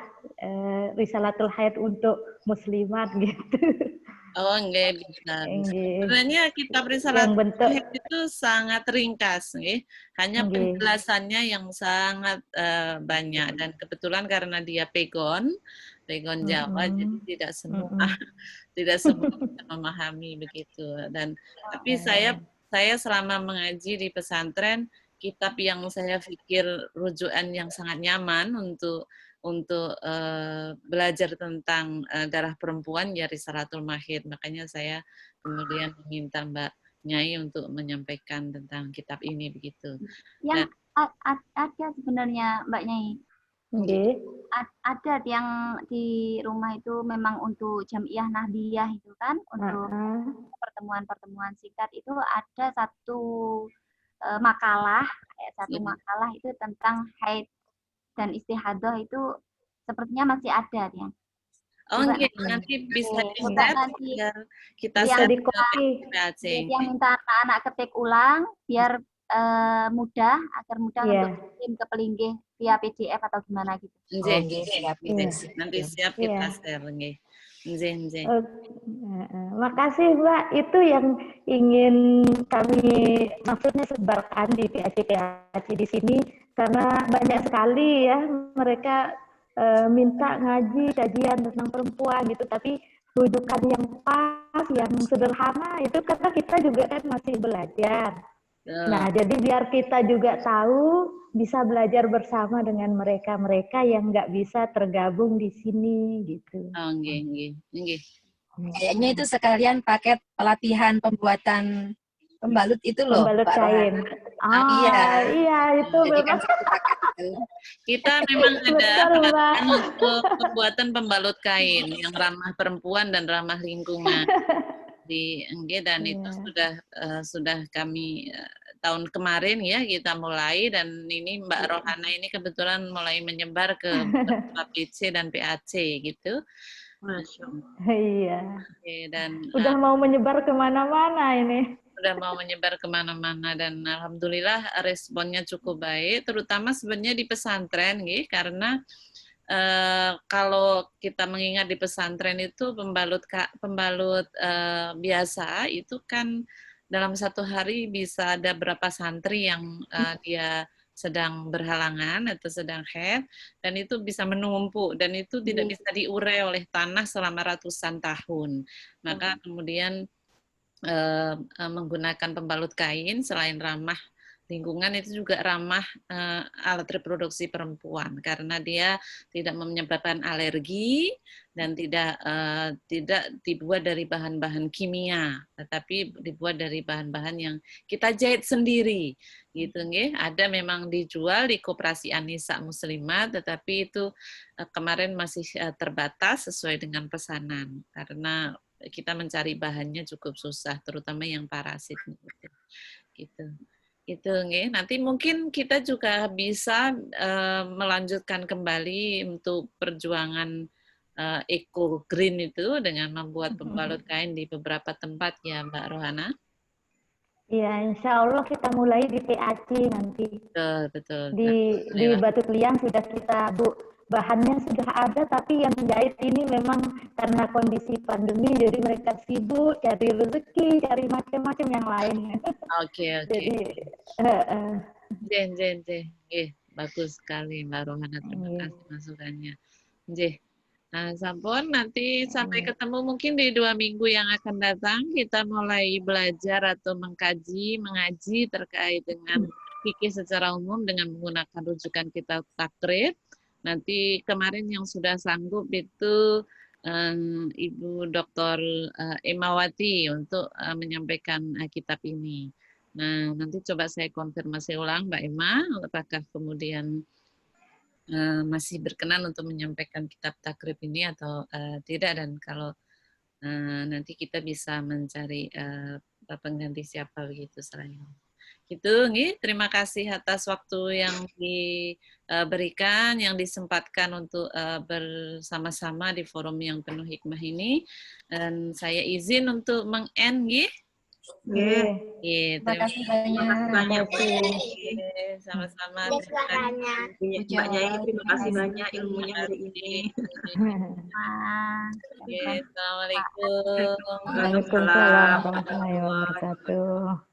Risalatul Haid untuk muslimat gitu. Oh, enggak bisa. Sebenarnya kitab Risalatul Haid itu sangat ringkas, hanya penjelasannya yang sangat banyak, dan kebetulan karena dia pegon Jawa, jadi tidak semua tidak semua bisa memahami begitu. Dan tapi saya selama mengaji di pesantren, kitab yang saya pikir rujukan yang sangat nyaman untuk belajar tentang darah perempuan ya Risalatul Haid. Makanya saya kemudian meminta Mbak Nyai untuk menyampaikan tentang kitab ini begitu. Yang ada sebenarnya Mbak Nyai. Ada yang di rumah itu memang untuk Jamiah Nahdiyah itu kan, untuk pertemuan-pertemuan singkat itu ada satu makalah, makalah itu tentang haid dan istihadah, itu sepertinya masih ada ya. Oh, nanti bisa di-share biar kita share ke PAC. Yang minta anak-anak ketik ulang biar mudah, agar mudah untuk kirim ke pelinggih via PDF atau gimana gitu. Nanti siap kita share. Makasih Mbak, itu yang ingin kami maksudnya sebarkan di PAC di sini, karena banyak sekali ya mereka minta ngaji kajian tentang perempuan gitu, tapi rujukan yang pas, yang sederhana itu karena kita juga kan masih belajar. Nah, jadi biar kita juga tahu, bisa belajar bersama dengan mereka-mereka yang nggak bisa tergabung di sini gitu. Kayaknya itu sekalian paket pelatihan pembuatan pembalut itu loh. Pembalut kain. Iya, itu memang. Kita memang ada pelatihan untuk pembuatan pembalut kain yang ramah perempuan dan ramah lingkungan. Dan itu sudah kami tahun kemarin ya kita mulai, dan ini Mbak Rohana ini kebetulan mulai menyebar ke PC dan PAC gitu. Iya. Dan udah mau menyebar kemana-mana ini. Udah mau menyebar kemana-mana, dan alhamdulillah responnya cukup baik, terutama sebenarnya di pesantren, karena kalau kita mengingat di pesantren itu pembalut biasa itu kan dalam satu hari bisa ada berapa santri yang dia sedang berhalangan atau sedang haid, dan itu bisa menumpuk dan itu tidak bisa diurai oleh tanah selama ratusan tahun. Maka kemudian menggunakan pembalut kain selain ramah lingkungan itu juga ramah alat reproduksi perempuan karena dia tidak menyebabkan alergi dan tidak dibuat dari bahan-bahan kimia, tetapi dibuat dari bahan-bahan yang kita jahit sendiri gitu nggih. Ada memang dijual di Koperasi Anisa Muslimat, tetapi itu kemarin masih terbatas sesuai dengan pesanan karena kita mencari bahannya cukup susah, terutama yang parasit gitu. Itu nggih. Nanti mungkin kita juga bisa melanjutkan kembali untuk perjuangan eco green itu dengan membuat pembalut kain di beberapa tempat ya Mbak Rohana. Iya, insya Allah kita mulai di PAC nanti. Betul. Di Batu Kliang sudah kita, Bu, bahannya sudah ada, tapi yang menjahit ini memang karena kondisi pandemi, jadi mereka sibuk cari rezeki, cari macam-macam yang lain. Oke. Jadi, Jen. Bagus sekali Mbak Rohana, terima kasih masukannya. Nah, sampun nanti sampai ketemu mungkin di 2 minggu yang akan datang kita mulai belajar atau mengaji terkait dengan fikih secara umum dengan menggunakan rujukan kitab takrib. Nanti kemarin yang sudah sanggup itu Ibu Dr. Emawati untuk menyampaikan kitab ini. Nah, nanti coba saya konfirmasi ulang Mbak Emma, apakah kemudian masih berkenan untuk menyampaikan kitab takrib ini atau tidak, dan kalau nanti kita bisa mencari pengganti siapa begitu selain gitu nih. Terima kasih atas waktu yang diberikan, yang disempatkan untuk bersama-sama di forum yang penuh hikmah ini, dan saya izin untuk meng-end nggih. Terima kasih banyak. Sama-sama. Mbak Nyai, terima kasih banyak ilmunya hari ini. Assalamualaikum. Waalaikumsalam warahmatullahi wabarakatuh.